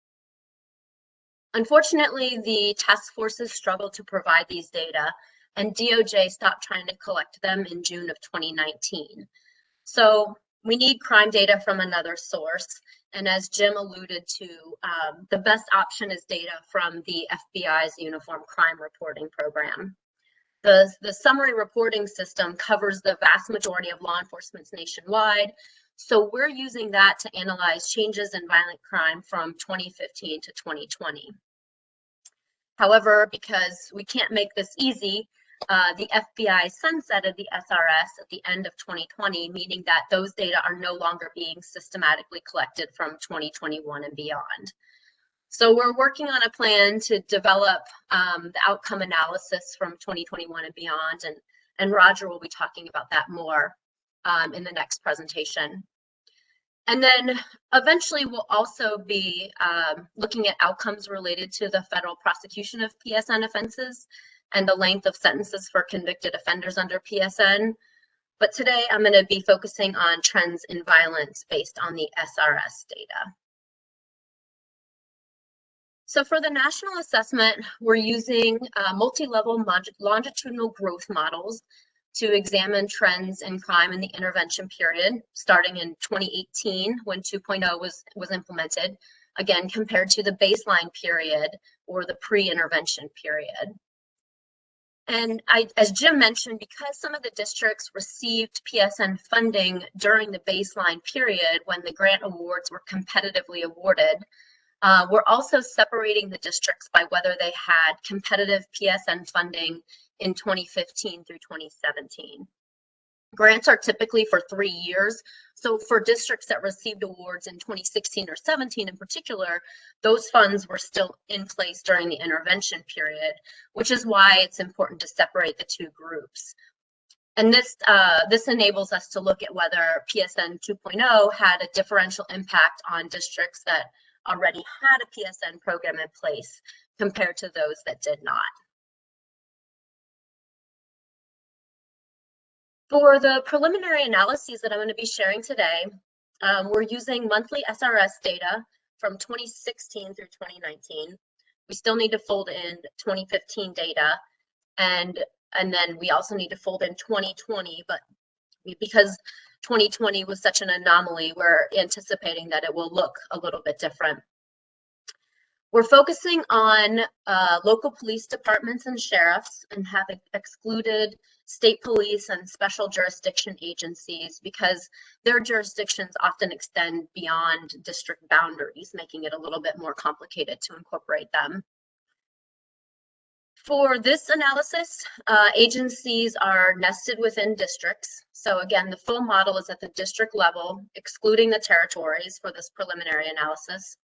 Unfortunately, the task forces struggled to provide these data, and DOJ stopped trying to collect them in June of 2019. So we need crime data from another source. And as Jim alluded to, the best option is data from the FBI's Uniform Crime Reporting Program. The Summary Reporting System covers the vast majority of law enforcement nationwide. So we're using that to analyze changes in violent crime from 2015 to 2020. However, because we can't make this easy, the FBI sunsetted the SRS at the end of 2020, meaning that those data are no longer being systematically collected from 2021 and beyond. So we're working on a plan to develop the outcome analysis from 2021 and beyond, and Roger will be talking about that more in the next presentation. And then eventually we'll also be looking at outcomes related to the federal prosecution of PSN offenses and the length of sentences for convicted offenders under PSN. But today I'm going to be focusing on trends in violence based on the SRS data. So for the national assessment, we're using multi-level longitudinal growth models to examine trends in crime in the intervention period, starting in 2018 when 2.0 was implemented, again, compared to the baseline period or the pre-intervention period. And as Jim mentioned, because some of the districts received PSN funding during the baseline period when the grant awards were competitively awarded, we're also separating the districts by whether they had competitive PSN funding in 2015 through 2017. Grants are typically for 3 years. So for districts that received awards in 2016 or 17 in particular, those funds were still in place during the intervention period, which is why it's important to separate the 2 groups. And this enables us to look at whether PSN 2.0 had a differential impact on districts that already had a PSN program in place compared to those that did not. For the preliminary analyses that I'm going to be sharing today, we're using monthly SRS data from 2016 through 2019. We still need to fold in 2015 data, and then we also need to fold in 2020, but because 2020 was such an anomaly, we're anticipating that it will look a little bit different. We're focusing on local police departments and sheriffs, and have excluded state police and special jurisdiction agencies because their jurisdictions often extend beyond district boundaries, making it a little bit more complicated to incorporate them. For this analysis, agencies are nested within districts. So again, the full model is at the district level, excluding the territories for this preliminary analysis.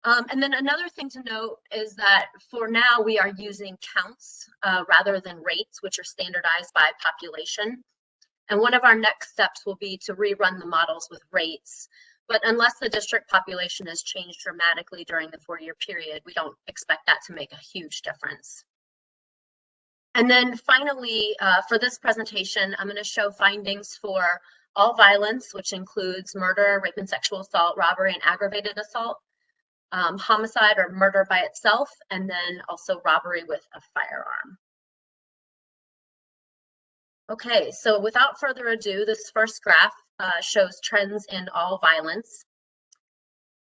And then another thing to note is that for now we are using counts rather than rates, which are standardized by population. And one of our next steps will be to rerun the models with rates. But unless the district population has changed dramatically during the 4-year period, we don't expect that to make a huge difference. And then finally, for this presentation, I'm going to show findings for all violence, which includes murder, rape and sexual assault, robbery, and aggravated assault, homicide or murder by itself, and then also robbery with a firearm. Okay, so without further ado, this first graph shows trends in all violence.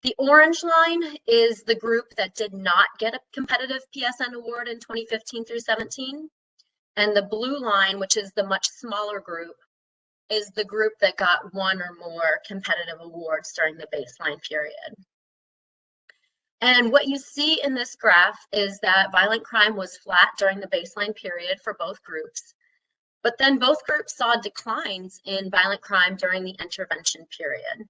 The orange line is the group that did not get a competitive PSN award in 2015 through 17. And the blue line, which is the much smaller group, is the group that got 1 or more competitive awards during the baseline period. And what you see in this graph is that violent crime was flat during the baseline period for both groups. But then both groups saw declines in violent crime during the intervention period.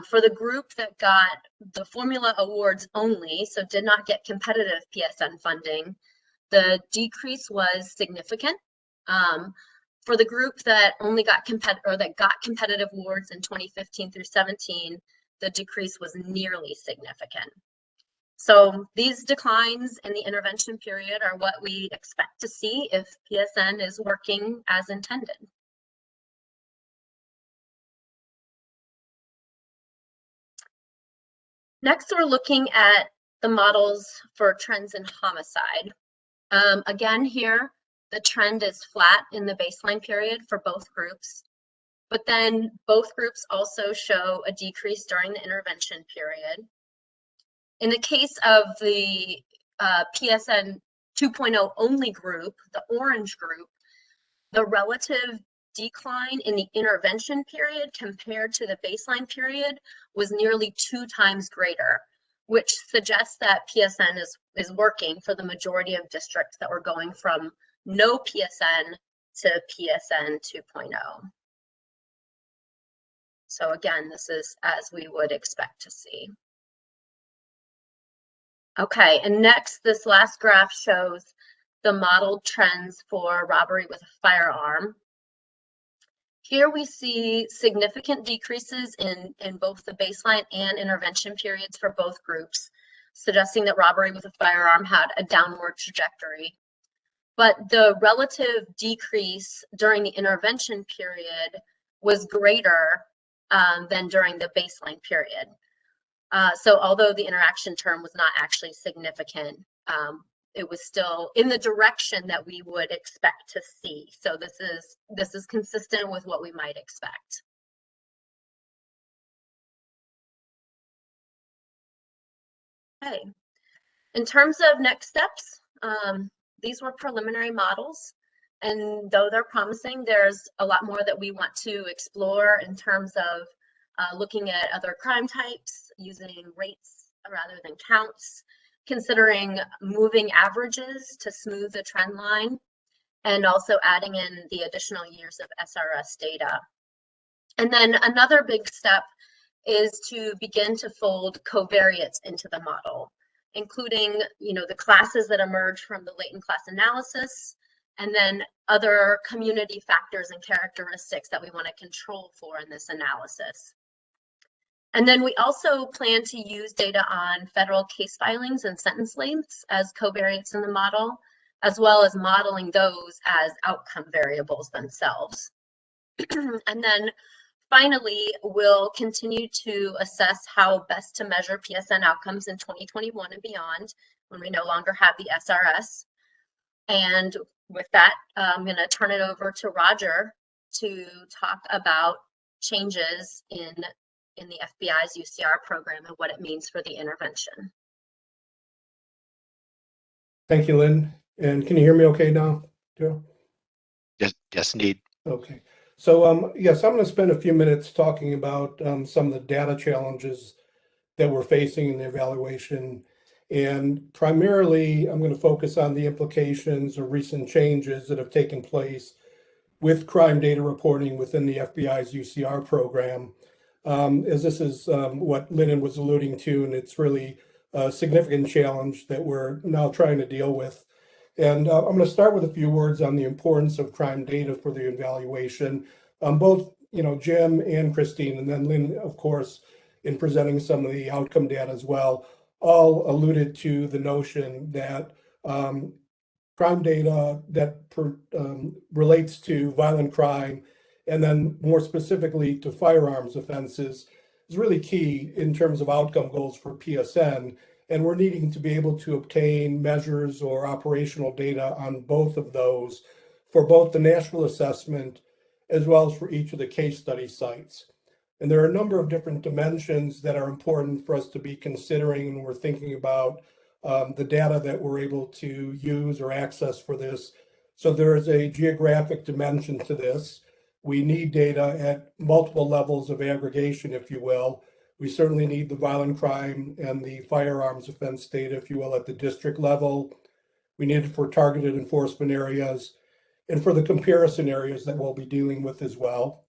For the group that got the formula awards only, so did not get competitive PSN funding, the decrease was significant. For the group that only got competitive awards in 2015 through 17, the decrease was nearly significant. So these declines in the intervention period are what we expect to see if PSN is working as intended. Next, we're looking at the models for trends in homicide. Again, here, the trend is flat in the baseline period for both groups, but then both groups also show a decrease during the intervention period. In the case of the PSN 2.0 only group, the orange group, the relative decline in the intervention period compared to the baseline period was nearly 2 times greater, which suggests that PSN is working for the majority of districts that were going from no PSN to PSN 2.0. So again, this is as we would expect to see. Okay, and next, this last graph shows the modeled trends for robbery with a firearm. Here we see significant decreases in both the baseline and intervention periods for both groups, suggesting that robbery with a firearm had a downward trajectory. But the relative decrease during the intervention period was greater than during the baseline period. So although the interaction term was not actually significant, it was still in the direction that we would expect to see. So this is consistent with what we might expect. Okay. In terms of next steps, these were preliminary models, and though they're promising, there's a lot more that we want to explore in terms of looking at other crime types, using rates rather than counts, considering moving averages to smooth the trend line, and also adding in the additional years of SRS data. And then another big step is to begin to fold covariates into the model, including the classes that emerge from the latent class analysis and then other community factors and characteristics that we want to control for in this analysis. And then we also plan to use data on federal case filings and sentence lengths as covariates in the model, as well as modeling those as outcome variables themselves. And then finally, we'll continue to assess how best to measure PSN outcomes in 2021 and beyond when we no longer have the SRS. And with that, I'm going to turn it over to Roger to talk about changes in the FBI's UCR program and what it means for the intervention. Thank you, Lynn. And can you hear me okay now, Joe? Yes, indeed. Okay. So yes, I'm going to spend a few minutes talking about some of the data challenges that we're facing in the evaluation. And primarily, I'm going to focus on the implications of recent changes that have taken place with crime data reporting within the FBI's UCR program, as this is what Lynn was alluding to, and it's really a significant challenge that we're now trying to deal with. And I'm going to start with a few words on the importance of crime data for the evaluation. Both, Jim and Christine, and then Lynn, of course, in presenting some of the outcome data as well, all alluded to the notion that crime data that relates to violent crime, and then more specifically to firearms offenses, is really key in terms of outcome goals for PSN. And we're needing to be able to obtain measures or operational data on both of those for both the national assessment as well as for each of the case study sites. And there are a number of different dimensions that are important for us to be considering when we're thinking about the data that we're able to use or access for this. So there is a geographic dimension to this. We need data at multiple levels of aggregation, if you will. We certainly need the violent crime and the firearms offense data, if you will, at the district level. We need it for targeted enforcement areas and for the comparison areas that we'll be dealing with as well.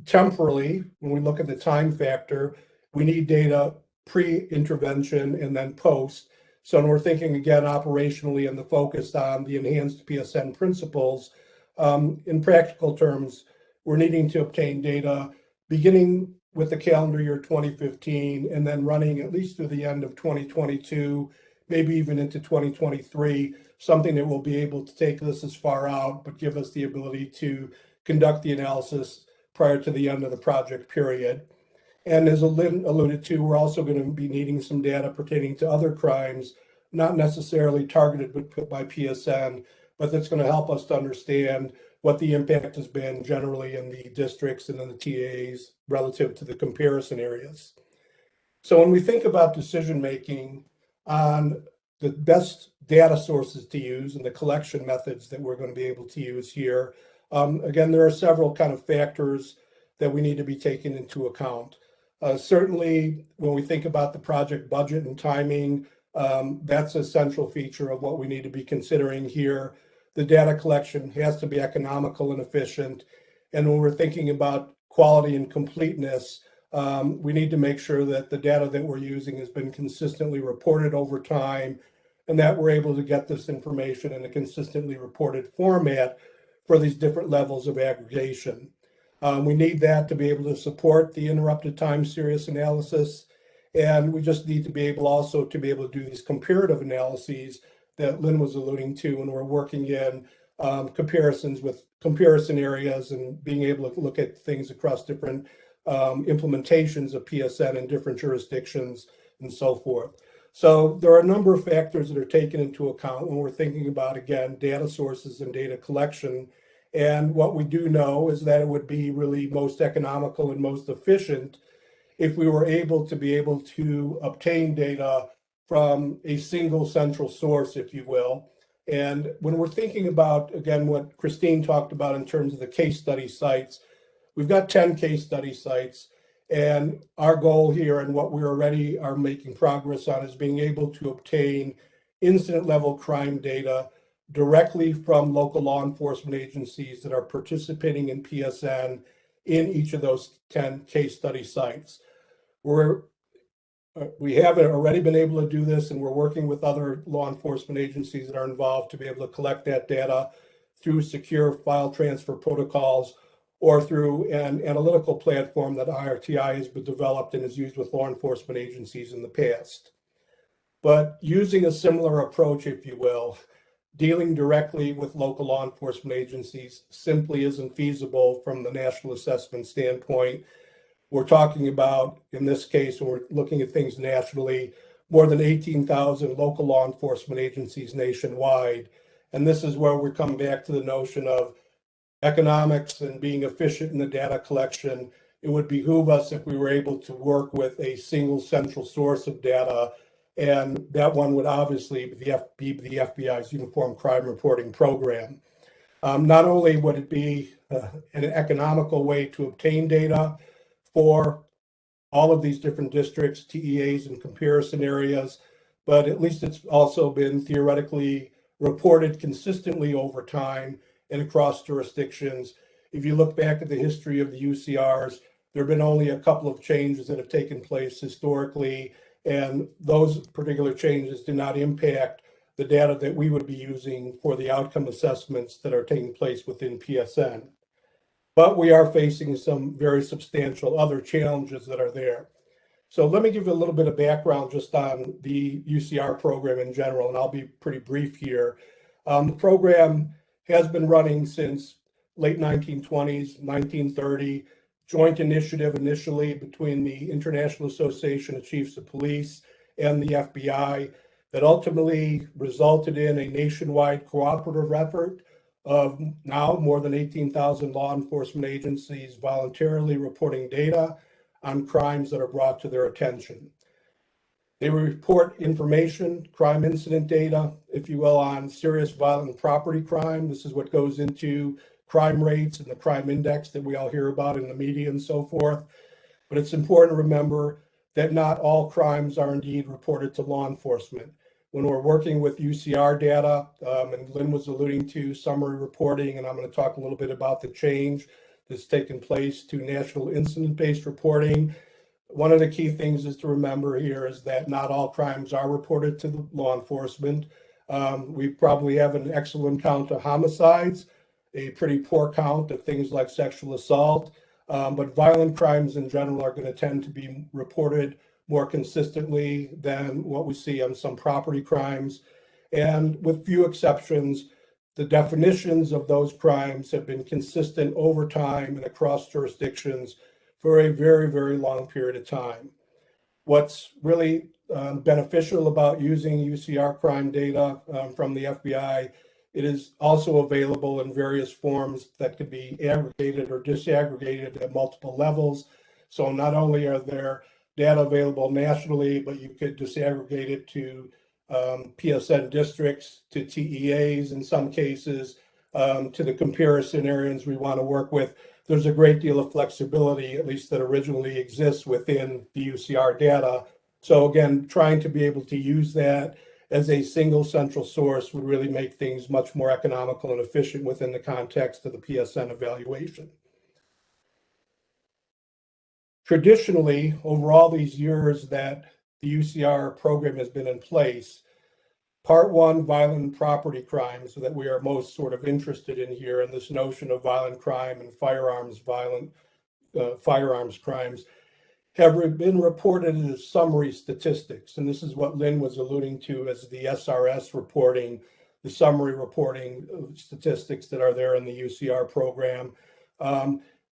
Temporally, when we look at the time factor, we need data pre-intervention and then post. So when we're thinking again operationally and the focus on the enhanced PSN principles, in practical terms, we're needing to obtain data beginning with the calendar year 2015 and then running at least through the end of 2022, maybe even into 2023, something that will be able to take this as far out, but give us the ability to conduct the analysis prior to the end of the project period. And as Lynn alluded to, we're also going to be needing some data pertaining to other crimes, not necessarily targeted by PSN, but that's going to help us to understand what the impact has been generally in the districts and in the TAs relative to the comparison areas. So when we think about decision-making on the best data sources to use and the collection methods that we're going to be able to use here, again, there are several kind of factors that we need to be taken into account. Certainly, when we think about the project budget and timing, that's a central feature of what we need to be considering here. The data collection has to be economical and efficient. And when we're thinking about quality and completeness, we need to make sure that the data that we're using has been consistently reported over time and that we're able to get this information in a consistently reported format for these different levels of aggregation. We need that to be able to support the interrupted time series analysis. And we just need to be able also to be able to do these comparative analyses that Lynn was alluding to when we're working in comparisons with comparison areas and being able to look at things across different implementations of PSN in different jurisdictions and so forth. So there are a number of factors that are taken into account when we're thinking about, again, data sources and data collection. And what we do know is that it would be really most economical and most efficient if we were able to obtain data from a single central source, if you will. And when we're thinking about, again, what Christine talked about in terms of the case study sites, we've got 10 case study sites. And our goal here and what we already are making progress on is being able to obtain incident level crime data directly from local law enforcement agencies that are participating in PSN in each of those 10 case study sites. We're We have already been able to do this, and we're working with other law enforcement agencies that are involved to be able to collect that data through secure file transfer protocols or through an analytical platform that RTI has been developed and is used with law enforcement agencies in the past. But using a similar approach, if you will, dealing directly with local law enforcement agencies simply isn't feasible from the national assessment standpoint. We're talking about, in this case, when we're looking at things nationally, more than 18,000 local law enforcement agencies nationwide. And this is where we come back to the notion of economics and being efficient in the data collection. It would behoove us if we were able to work with a single central source of data, and that one would obviously be the FBI's Uniform Crime Reporting Program. Not only would it be an economical way to obtain data for all of these different districts, TEAs, and comparison areas, but at least it's also been theoretically reported consistently over time and across jurisdictions. If you look back at the history of the UCRs, there have been only a couple of changes that have taken place historically, and those particular changes do not impact the data that we would be using for the outcome assessments that are taking place within PSN. But we are facing some very substantial other challenges that are there. So let me give you a little bit of background just on the UCR program in general, and I'll be pretty brief here. The program has been running since late 1920s, 1930, joint initiative initially between the International Association of Chiefs of Police and the FBI that ultimately resulted in a nationwide cooperative effort of now more than 18,000 law enforcement agencies voluntarily reporting data on crimes that are brought to their attention. They report information, crime incident data, if you will, on serious violent property crime. This is what goes into crime rates and the crime index that we all hear about in the media and so forth. But it's important to remember that not all crimes are indeed reported to law enforcement. When we're working with UCR data, and Lynn was alluding to summary reporting, and I'm going to talk a little bit about the change that's taken place to national incident-based reporting. One of the key things is to remember here is that not all crimes are reported to the law enforcement. We probably have an excellent count of homicides, a pretty poor count of things like sexual assault, but violent crimes in general are going to tend to be reported more consistently than what we see on some property crimes. And with few exceptions, the definitions of those crimes have been consistent over time and across jurisdictions for a very, very long period of time. What's really beneficial about using UCR crime data from the FBI, it is also available in various forms that could be aggregated or disaggregated at multiple levels. So not only are there data available nationally, but you could disaggregate it to PSN districts, to TEAs in some cases, to the comparison areas we want to work with. There's a great deal of flexibility, at least that originally exists within the UCR data. So again, trying to be able to use that as a single central source would really make things much more economical and efficient within the context of the PSN evaluation. Traditionally, over all these years that the UCR program has been in place, Part 1, violent property crimes, so that we are most sort of interested in here, and this notion of violent crime and firearms crimes, have been reported as summary statistics. And this is what Lynn was alluding to as the SRS reporting, the summary reporting of statistics that are there in the UCR program.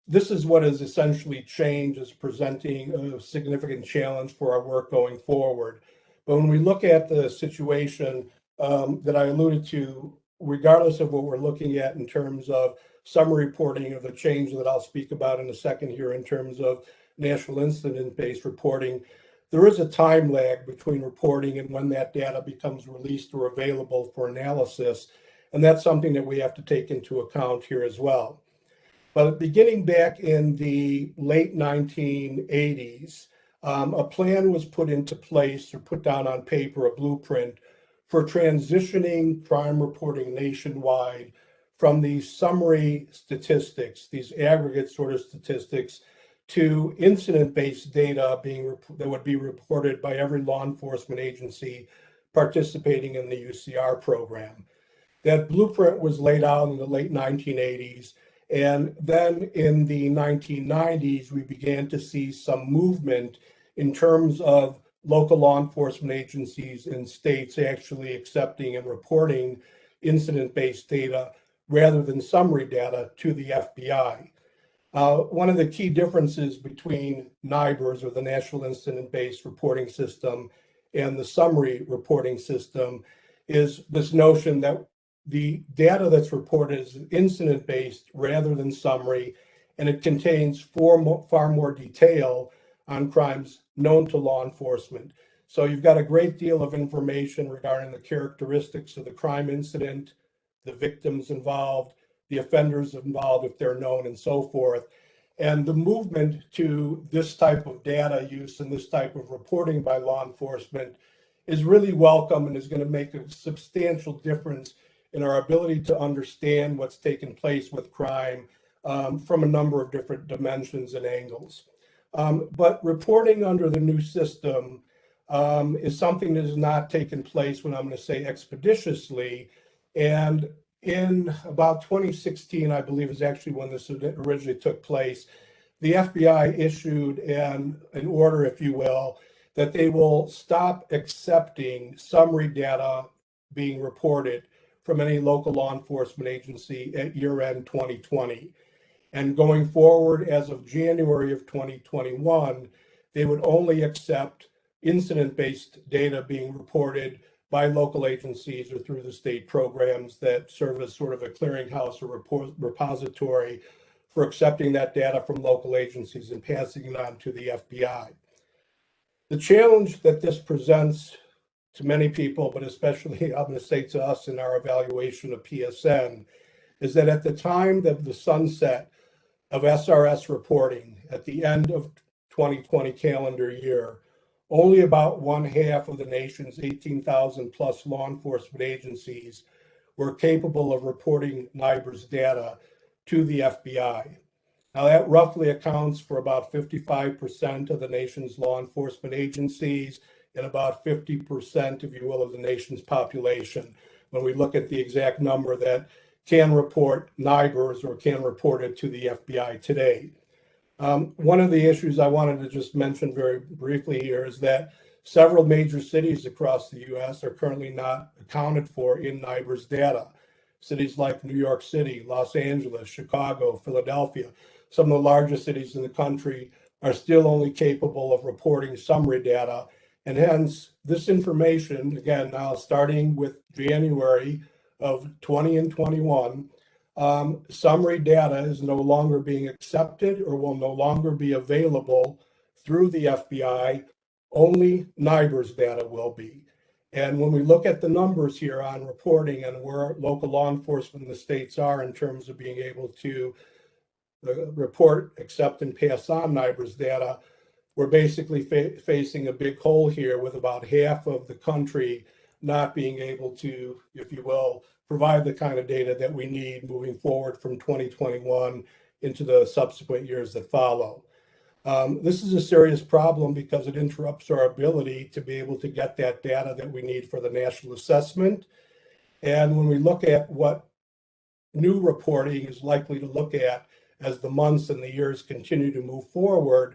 This is what has essentially changed as presenting a significant challenge for our work going forward. But when we look at the situation that I alluded to, regardless of what we're looking at in terms of summary reporting of the change that I'll speak about in a second here in terms of national incident-based reporting, there is a time lag between reporting and when that data becomes released or available for analysis. And that's something that we have to take into account here as well. But beginning back in the late 1980s, a plan was put into place or put down on paper, a blueprint for transitioning crime reporting nationwide from these summary statistics, these aggregate sort of statistics, to incident-based data that would be reported by every law enforcement agency participating in the UCR program. That blueprint was laid out in the late 1980s, and then in the 1990s, we began to see some movement in terms of local law enforcement agencies and states actually accepting and reporting incident-based data rather than summary data to the FBI. One of the key differences between NIBRS, or the National Incident-Based Reporting System, and the Summary Reporting System is this notion that the data that's reported is incident-based rather than summary, and it contains far more detail on crimes known to law enforcement. So you've got a great deal of information regarding the characteristics of the crime incident, the victims involved, the offenders involved if they're known, and so forth. And the movement to this type of data use and this type of reporting by law enforcement is really welcome and is going to make a substantial difference in our ability to understand what's taken place with crime from a number of different dimensions and angles. But reporting under the new system is something that has not taken place, when I'm going to say expeditiously. And in about 2016, I believe is actually when this originally took place, the FBI issued an order, if you will, that they will stop accepting summary data being reported from any local law enforcement agency at year-end 2020. And going forward, as of January of 2021, they would only accept incident-based data being reported by local agencies or through the state programs that serve as sort of a clearinghouse or repository for accepting that data from local agencies and passing it on to the FBI. The challenge that this presents to many people, but especially I'm going to say to us in our evaluation of PSN, is that at the time that the sunset of SRS reporting at the end of 2020 calendar year, only about 1/2 of the nation's 18,000 plus law enforcement agencies were capable of reporting NIBRS data to the FBI. Now that roughly accounts for about 55% of the nation's law enforcement agencies and about 50%, if you will, of the nation's population, when we look at the exact number that can report NIBRS or can report it to the FBI today. One of the issues I wanted to just mention very briefly here is that several major cities across the US are currently not accounted for in NIBRS data. Cities like New York City, Los Angeles, Chicago, Philadelphia, some of the largest cities in the country are still only capable of reporting summary data. And hence, this information, again, now starting with January of 20 and 21, summary data is no longer being accepted or will no longer be available through the FBI. Only NIBRS data will be. And when we look at the numbers here on reporting and where local law enforcement in the states are in terms of being able to report, accept, and pass on NIBRS data, we're basically facing a big hole here with about half of the country not being able to, if you will, provide the kind of data that we need moving forward from 2021 into the subsequent years that follow. This is a serious problem because it interrupts our ability to be able to get that data that we need for the national assessment. And when we look at what new reporting is likely to look at as the months and the years continue to move forward,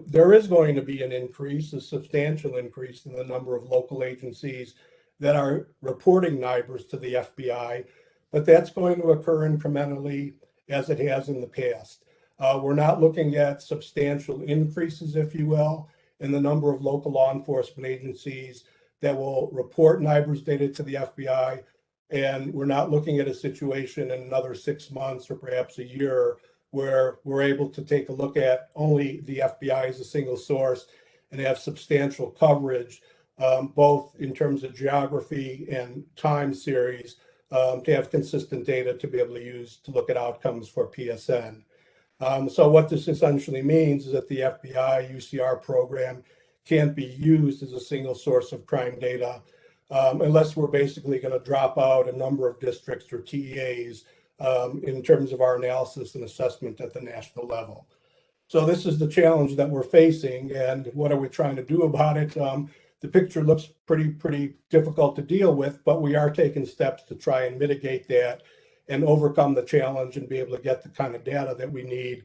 there is going to be an increase, a substantial increase in the number of local agencies that are reporting NIBRS to the FBI, but that's going to occur incrementally as it has in the past. We're not looking at substantial increases, if you will, in the number of local law enforcement agencies that will report NIBRS data to the FBI. And we're not looking at a situation in another 6 months or perhaps a year where we're able to take a look at only the FBI as a single source and have substantial coverage, both in terms of geography and time series, to have consistent data to be able to use to look at outcomes for PSN. So what this essentially means is that the FBI UCR program can't be used as a single source of crime data unless we're basically going to drop out a number of districts or TEAs in terms of our analysis and assessment at the national level. So this is the challenge that we're facing, and what are we trying to do about it? The picture looks pretty difficult to deal with, but we are taking steps to try and mitigate that and overcome the challenge and be able to get the kind of data that we need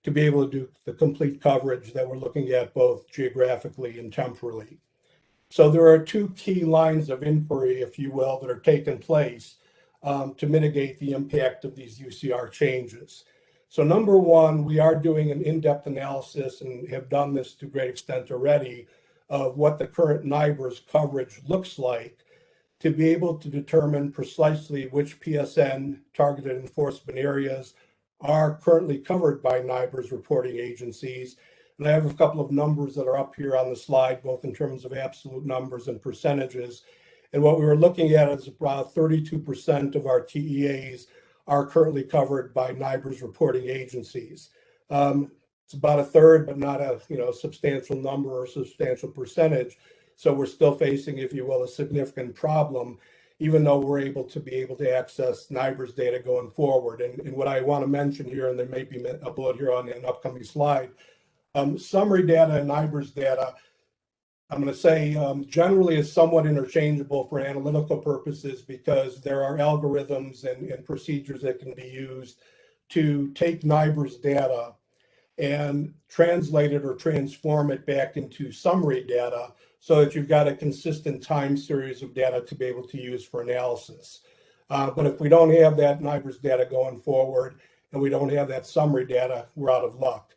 to be able to do the complete coverage that we're looking at both geographically and temporally. So there are two key lines of inquiry, if you will, that are taking place to mitigate the impact of these UCR changes. So number one, we are doing an in-depth analysis and have done this to a great extent already of what the current NIBRS coverage looks like to be able to determine precisely which PSN targeted enforcement areas are currently covered by NIBRS reporting agencies. And I have a couple of numbers that are up here on the slide, both in terms of absolute numbers and percentages. And what we were looking at is about 32% of our TEAs are currently covered by NIBRS reporting agencies. It's about a third, but not a substantial number or substantial percentage. So we're still facing, if you will, a significant problem, even though we're able to access NIBRS data going forward. And what I want to mention here, and there may be a bullet here on an upcoming slide, summary data and NIBRS data, I'm going to say generally is somewhat interchangeable for analytical purposes because there are algorithms and procedures that can be used to take NIBRS data and translate it or transform it back into summary data so that you've got a consistent time series of data to be able to use for analysis. But if we don't have that NIBRS data going forward and we don't have that summary data, we're out of luck.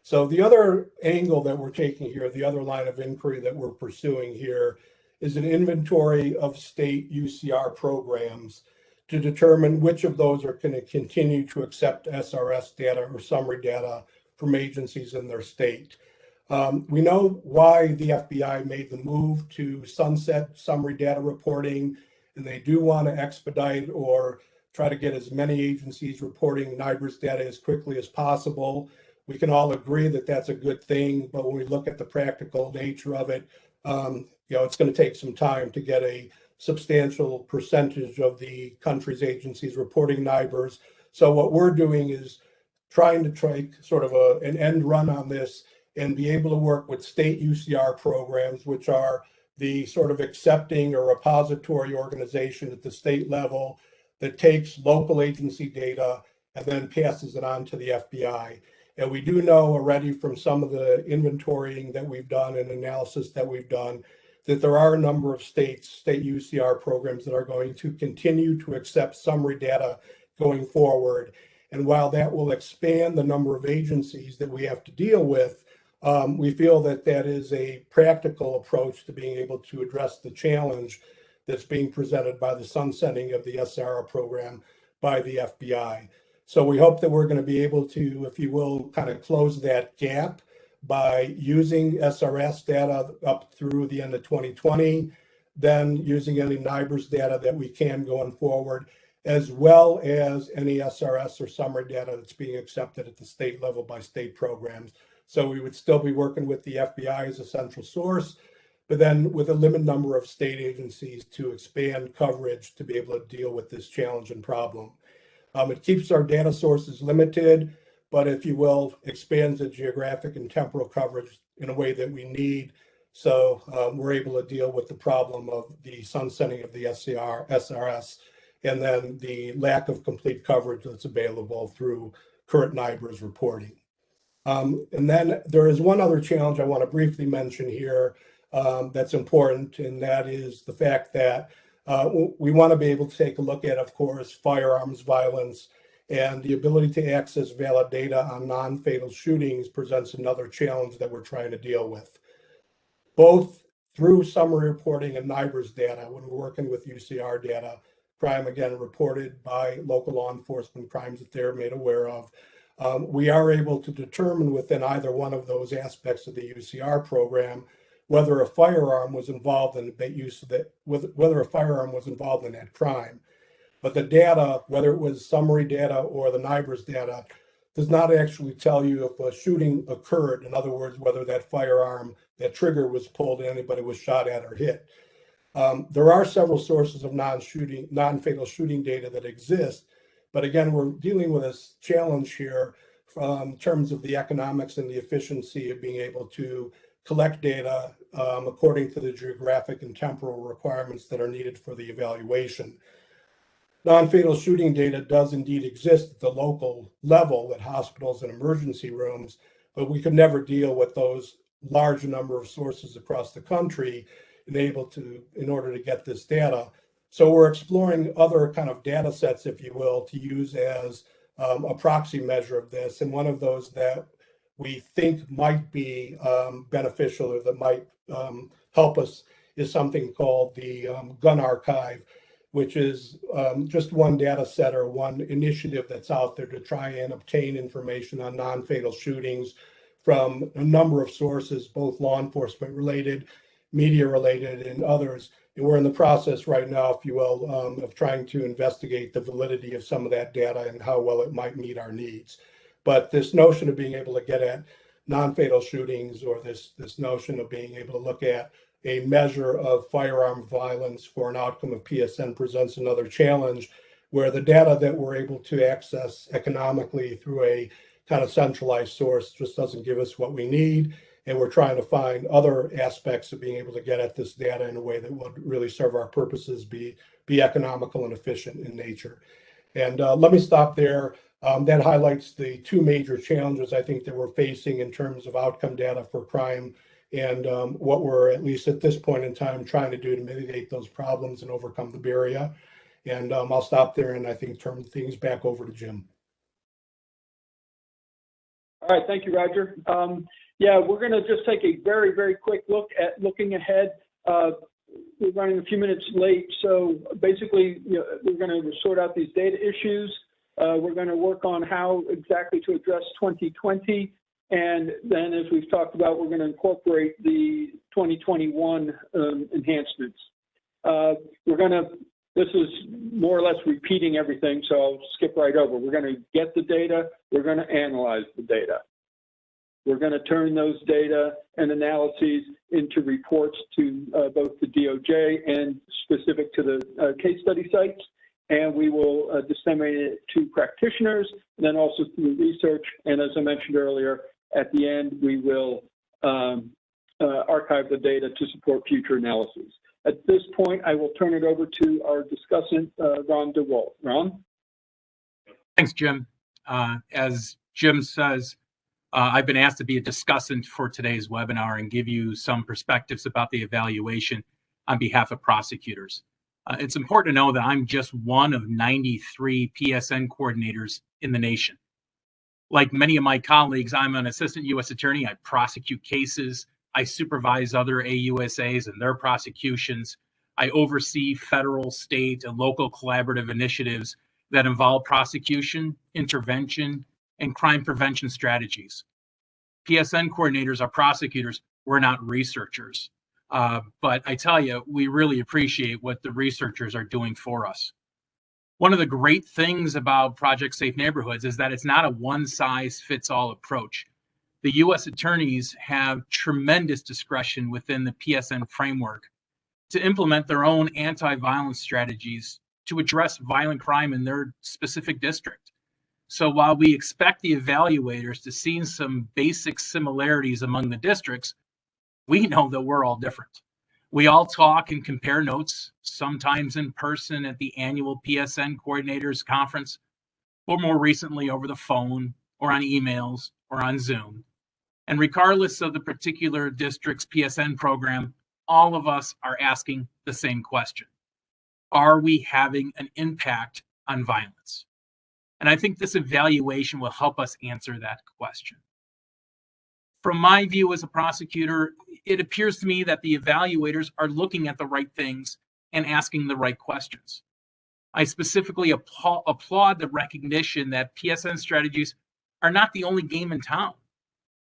So the other angle that we're taking here, the other line of inquiry that we're pursuing here is an inventory of state UCR programs to determine which of those are going to continue to accept SRS data or summary data from agencies in their state. We know why the FBI made the move to sunset summary data reporting, and they do want to expedite or try to get as many agencies reporting NIBRS data as quickly as possible. We can all agree that that's a good thing, but when we look at the practical nature of it, it's going to take some time to get a substantial percentage of the country's agencies reporting NIBRS. So what we're doing is trying to take sort of an end run on this and be able to work with state UCR programs, which are the sort of accepting or repository organization at the state level that takes local agency data and then passes it on to the FBI. And we do know already from some of the inventorying that we've done and analysis that we've done that there are a number of state UCR programs that are going to continue to accept summary data going forward. And while that will expand the number of agencies that we have to deal with, we feel that that is a practical approach to being able to address the challenge that's being presented by the sunsetting of the SRR program by the FBI. So we hope that we're going to be able to, if you will, kind of close that gap by using SRS data up through the end of 2020, then using any NIBRS data that we can going forward, as well as any SRS or summary data that's being accepted at the state level by state programs. So we would still be working with the FBI as a central source, but then with a limited number of state agencies to expand coverage to be able to deal with this challenge and problem. It keeps our data sources limited, but if you will, expands the geographic and temporal coverage in a way that we need. So we're able to deal with the problem of the sunsetting of the SRS and then the lack of complete coverage that's available through current NIBRS reporting. And then there is one other challenge I want to briefly mention here that's important, and that is the fact that we want to be able to take a look at, of course, firearms violence, and the ability to access valid data on non-fatal shootings presents another challenge that we're trying to deal with, both through summary reporting and NIBRS data. When we're working with UCR data, crime again reported by local law enforcement, crimes that they're made aware of, we are able to determine within either one of those aspects of the UCR program whether a firearm was involved in the use of that, whether a firearm was involved in that crime. But the data, whether it was summary data or the NIBRS data, does not actually tell you if a shooting occurred. In other words, whether that firearm, that trigger was pulled and anybody was shot at or hit. There are several sources of non-fatal shooting data that exist, but again, we're dealing with this challenge here in terms of the economics and the efficiency of being able to collect data according to the geographic and temporal requirements that are needed for the evaluation. Non-fatal shooting data does indeed exist at the local level at hospitals and emergency rooms, but we could never deal with those large number of sources across the country in order to get this data. So we're exploring other kind of data sets, if you will, to use as a proxy measure of this. And one of those that we think might be beneficial or that might help us is something called the Gun Archive, which is just one data set or one initiative that's out there to try and obtain information on non-fatal shootings from a number of sources, both law enforcement related, media related, and others. And we're in the process right now, if you will, of trying to investigate the validity of some of that data and how well it might meet our needs. But this notion of being able to get at non-fatal shootings, or this notion of being able to look at a measure of firearm violence for an outcome of PSN, presents another challenge, where the data that we're able to access economically through a kind of centralized source just doesn't give us what we need. And we're trying to find other aspects of being able to get at this data in a way that would really serve our purposes, be economical and efficient in nature. And let me stop there. That highlights the two major challenges I think that we're facing in terms of outcome data for crime, and what we're, at least at this point in time, trying to do to mitigate those problems and overcome the barrier. And I'll stop there and I think turn things back over to Jim. All right, thank you, Roger. Yeah, we're going to just take a very, very quick look at looking ahead. We're running a few minutes late, so basically, we're going to sort out these data issues. We're going to work on how exactly to address 2020, and then, as we've talked about, we're going to incorporate the 2021 enhancements. This is more or less repeating everything, so I'll skip right over. We're going to get the data. We're going to analyze the data. We're going to turn those data and analyses into reports to both the DOJ and specific to the case study sites, and we will disseminate it to practitioners, and then also through research. And as I mentioned earlier, at the end, we will archive the data to support future analyses. At this point, I will turn it over to our discussant, Ron DeWolf. Ron? Thanks, Jim. As Jim says, I've been asked to be a discussant for today's webinar and give you some perspectives about the evaluation on behalf of prosecutors. It's important to know that I'm just one of 93 PSN coordinators in the nation. Like many of my colleagues, I'm an assistant U.S. attorney. I prosecute cases. I supervise other AUSAs and their prosecutions. I oversee federal, state, and local collaborative initiatives that involve prosecution, intervention, and crime prevention strategies. PSN coordinators are prosecutors. We're not researchers. But I tell you, we really appreciate what the researchers are doing for us. One of the great things about Project Safe Neighborhoods is that it's not a one-size-fits-all approach. The U.S. attorneys have tremendous discretion within the PSN framework to implement their own anti-violence strategies to address violent crime in their specific district. So while we expect the evaluators to see some basic similarities among the districts, we know that we're all different. We all talk and compare notes, sometimes in person at the annual PSN Coordinators Conference, or more recently over the phone, or on emails, or on Zoom. And regardless of the particular district's PSN program, all of us are asking the same question. Are we having an impact on violence? And I think this evaluation will help us answer that question. From my view as a prosecutor, it appears to me that the evaluators are looking at the right things and asking the right questions. I specifically applaud the recognition that PSN strategies are not the only game in town.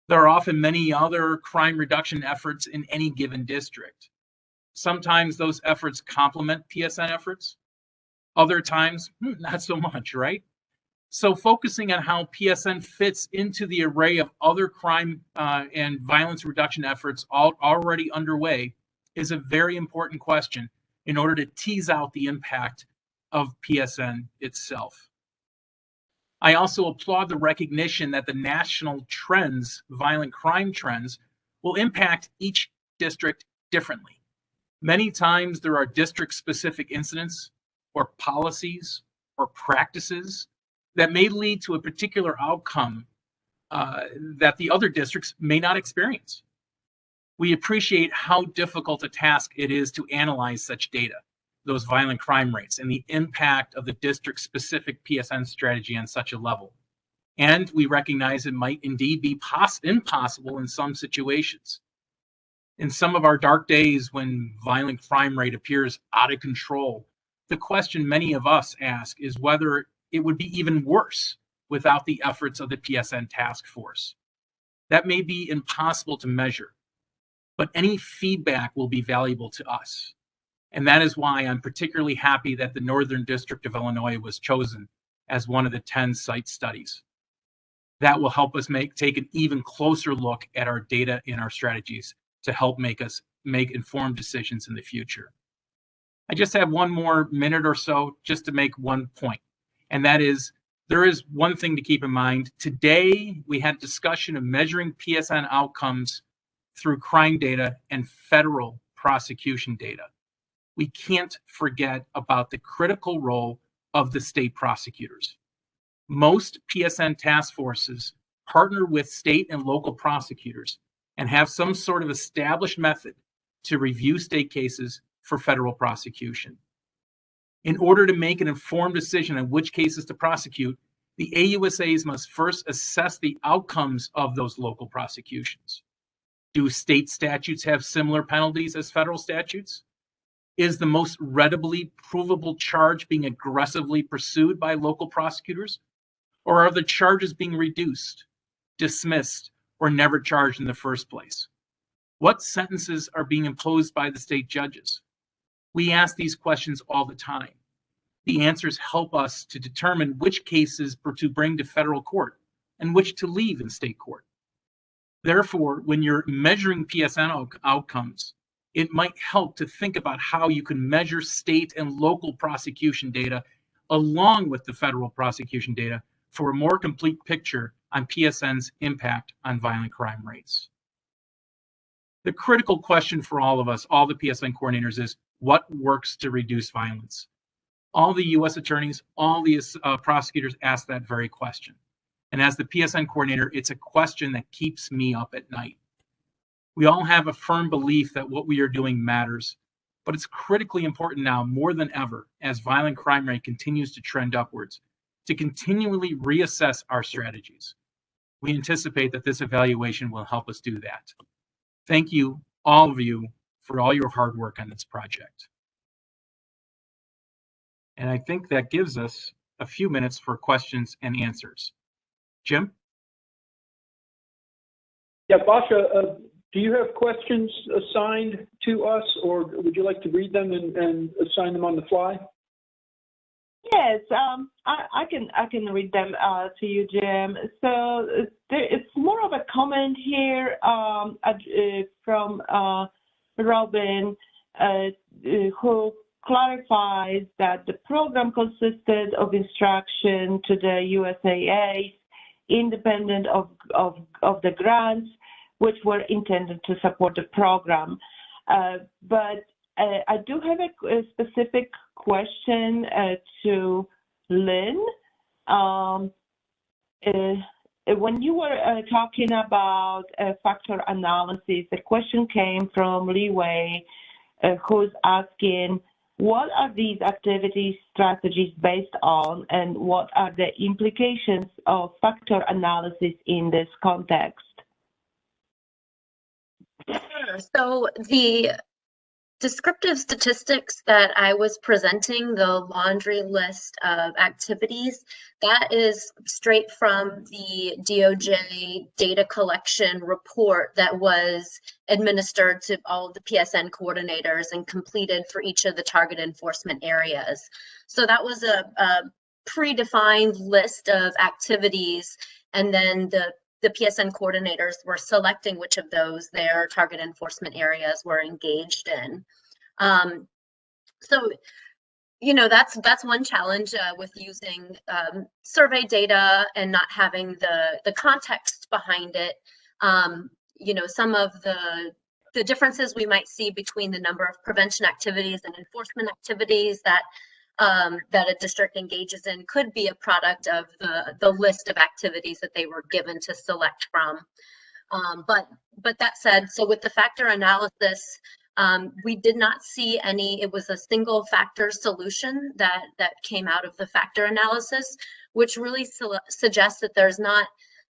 There are often many other crime reduction efforts in any given district. Sometimes those efforts complement PSN efforts. Other times, not so much, right? So focusing on how PSN fits into the array of other crime and violence reduction efforts already underway is a very important question in order to tease out the impact of PSN itself. I also applaud the recognition that the national trends, violent crime trends, will impact each district differently. Many times there are district-specific incidents or policies or practices that may lead to a particular outcome that the other districts may not experience. We appreciate how difficult a task it is to analyze such data, those violent crime rates, and the impact of the district-specific PSN strategy on such a level. And we recognize it might indeed be impossible in some situations. In some of our dark days when violent crime rate appears out of control, the question many of us ask is whether it would be even worse without the efforts of the PSN task force. That may be impossible to measure, but any feedback will be valuable to us. And that is why I'm particularly happy that the Northern District of Illinois was chosen as one of the 10 site studies. That will help us take an even closer look at our data and our strategies to help make us make informed decisions in the future. I just have one more minute or so just to make one point, and that is there is one thing to keep in mind. Today, we had a discussion of measuring PSN outcomes through crime data and federal prosecution data. We can't forget about the critical role of the state prosecutors. Most PSN task forces partner with state and local prosecutors and have some sort of established method to review state cases for federal prosecution. In order to make an informed decision on which cases to prosecute, the AUSAs must first assess the outcomes of those local prosecutions. Do state statutes have similar penalties as federal statutes? Is the most readily provable charge being aggressively pursued by local prosecutors? Or are the charges being reduced, dismissed, or never charged in the first place? What sentences are being imposed by the state judges? We ask these questions all the time. The answers help us to determine which cases to bring to federal court and which to leave in state court. Therefore, when you're measuring PSN outcomes, it might help to think about how you can measure state and local prosecution data along with the federal prosecution data for a more complete picture on PSN's impact on violent crime rates. The critical question for all of us, all the PSN coordinators, is what works to reduce violence? All the U.S. attorneys, all the prosecutors ask that very question. And as the PSN coordinator, it's a question that keeps me up at night. We all have a firm belief that what we are doing matters, but it's critically important now more than ever as violent crime rate continues to trend upwards to continually reassess our strategies. We anticipate that this evaluation will help us do that. Thank you, all of you, for all your hard work on this project. And I think that gives us a few minutes for questions and answers. Jim? Yeah, Basha, do you have questions assigned to us, or would you like to read them and assign them on the fly? Yes, I can read them to you, Jim. So it's more of a comment here from Robin, who clarifies that the program consisted of instruction to the USAAs, independent of the grants, which were intended to support the program. But I do have a specific question to Lynn. When you were talking about factor analysis, the question came from Leeway, who's asking, what are these activity strategies based on, and what are the implications of factor analysis in this context? Sure. So the descriptive statistics that I was presenting, the laundry list of activities, that is straight from the DOJ data collection report that was administered to all of the PSN coordinators and completed for each of the target enforcement areas. So that was a predefined list of activities, and then the PSN coordinators were selecting which of those their target enforcement areas were engaged in. So you know, that's one challenge with using survey data and not having the context behind it. You know, some of the differences we might see between the number of prevention activities and enforcement activities that that a district engages in could be a product of the list of activities that they were given to select from. But that said, so with the factor analysis, we did not see any. It was a single factor solution that came out of the factor analysis, which really suggests that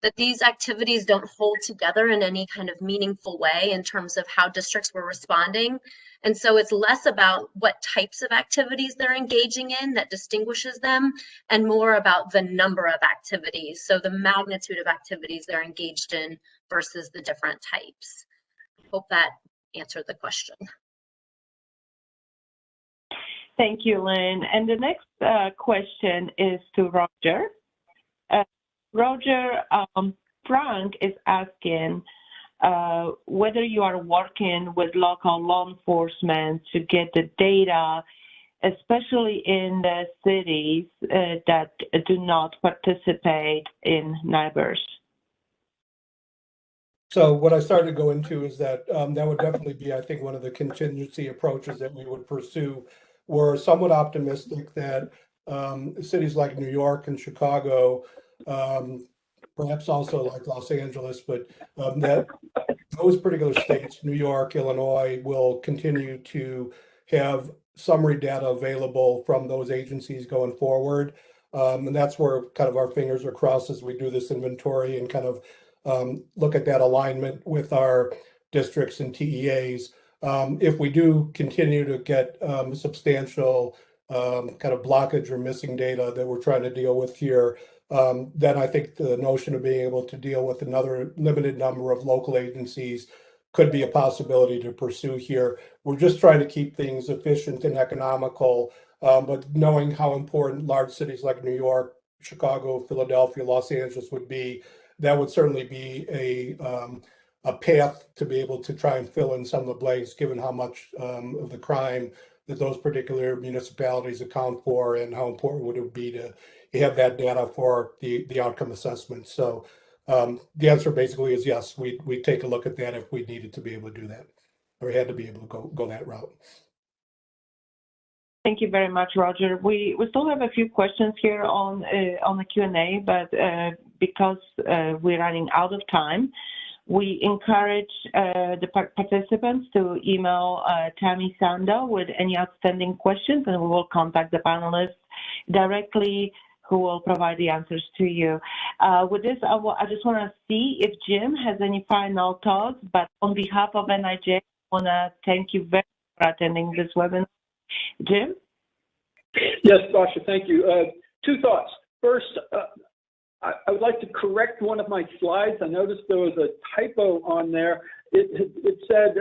that these activities don't hold together in any kind of meaningful way in terms of how districts were responding. And so it's less about what types of activities they're engaging in that distinguishes them, and more about the number of activities. So the magnitude of activities they're engaged in versus the different types. Hope that answered the question. Thank you, Lynn. And the next question is to Roger. Roger, Frank is asking whether you are working with local law enforcement to get the data, especially in the cities that do not participate in neighbors. So what I started to go into is that that would definitely be, I think, one of the contingency approaches that we would pursue. We're somewhat optimistic that cities like New York and Chicago, perhaps also like Los Angeles, but that those particular states, New York, Illinois, will continue to have summary data available from those agencies going forward. And that's where kind of our fingers are crossed as we do this inventory and kind of look at that alignment with our districts and TEAs. If we do continue to get substantial kind of blockage or missing data that we're trying to deal with here, then I think the notion of being able to deal with another limited number of local agencies could be a possibility to pursue here. We're just trying to keep things efficient and economical, but knowing how important large cities like New York, Chicago, Philadelphia, Los Angeles would be, that would certainly be a path to be able to try and fill in some of the blanks, given how much of the crime that those particular municipalities account for, and how important would it be to have that data for the outcome assessment. So the answer basically is yes, we take a look at that if we needed to be able to do that, or had to be able to go that route. Thank you very much, Roger. We still have a few questions here on the Q&A, but because we're running out of time, we encourage the participants to email Tammy Sando with any outstanding questions, and we will contact the panelists directly, who will provide the answers to you. With this, I just want to see if Jim has any final thoughts, but on behalf of NIJ, I want to thank you very much for attending this webinar. Jim? Yes, Basha, thank you. Two thoughts. First, I would like to correct one of my slides. I noticed there was a typo on there. It said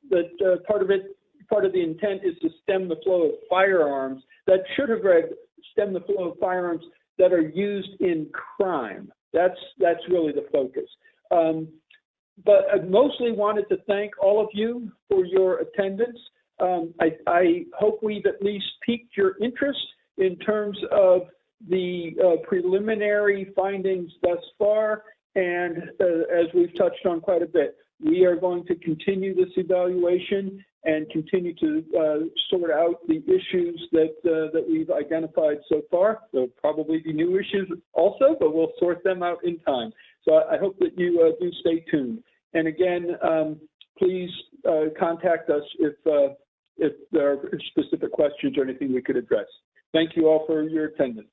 that part of the intent is to stem the flow of firearms. That should have read stem the flow of firearms that are used in crime. That's really the focus. But I mostly wanted to thank all of you for your attendance. I hope we've at least piqued your interest in terms of the preliminary findings thus far, and as we've touched on quite a bit, we are going to continue this evaluation and continue to sort out the issues that we've identified so far. There'll probably be new issues also, but we'll sort them out in time. So I hope that you do stay tuned. And again, please contact us if there are specific questions or anything we could address. Thank you all for your attendance.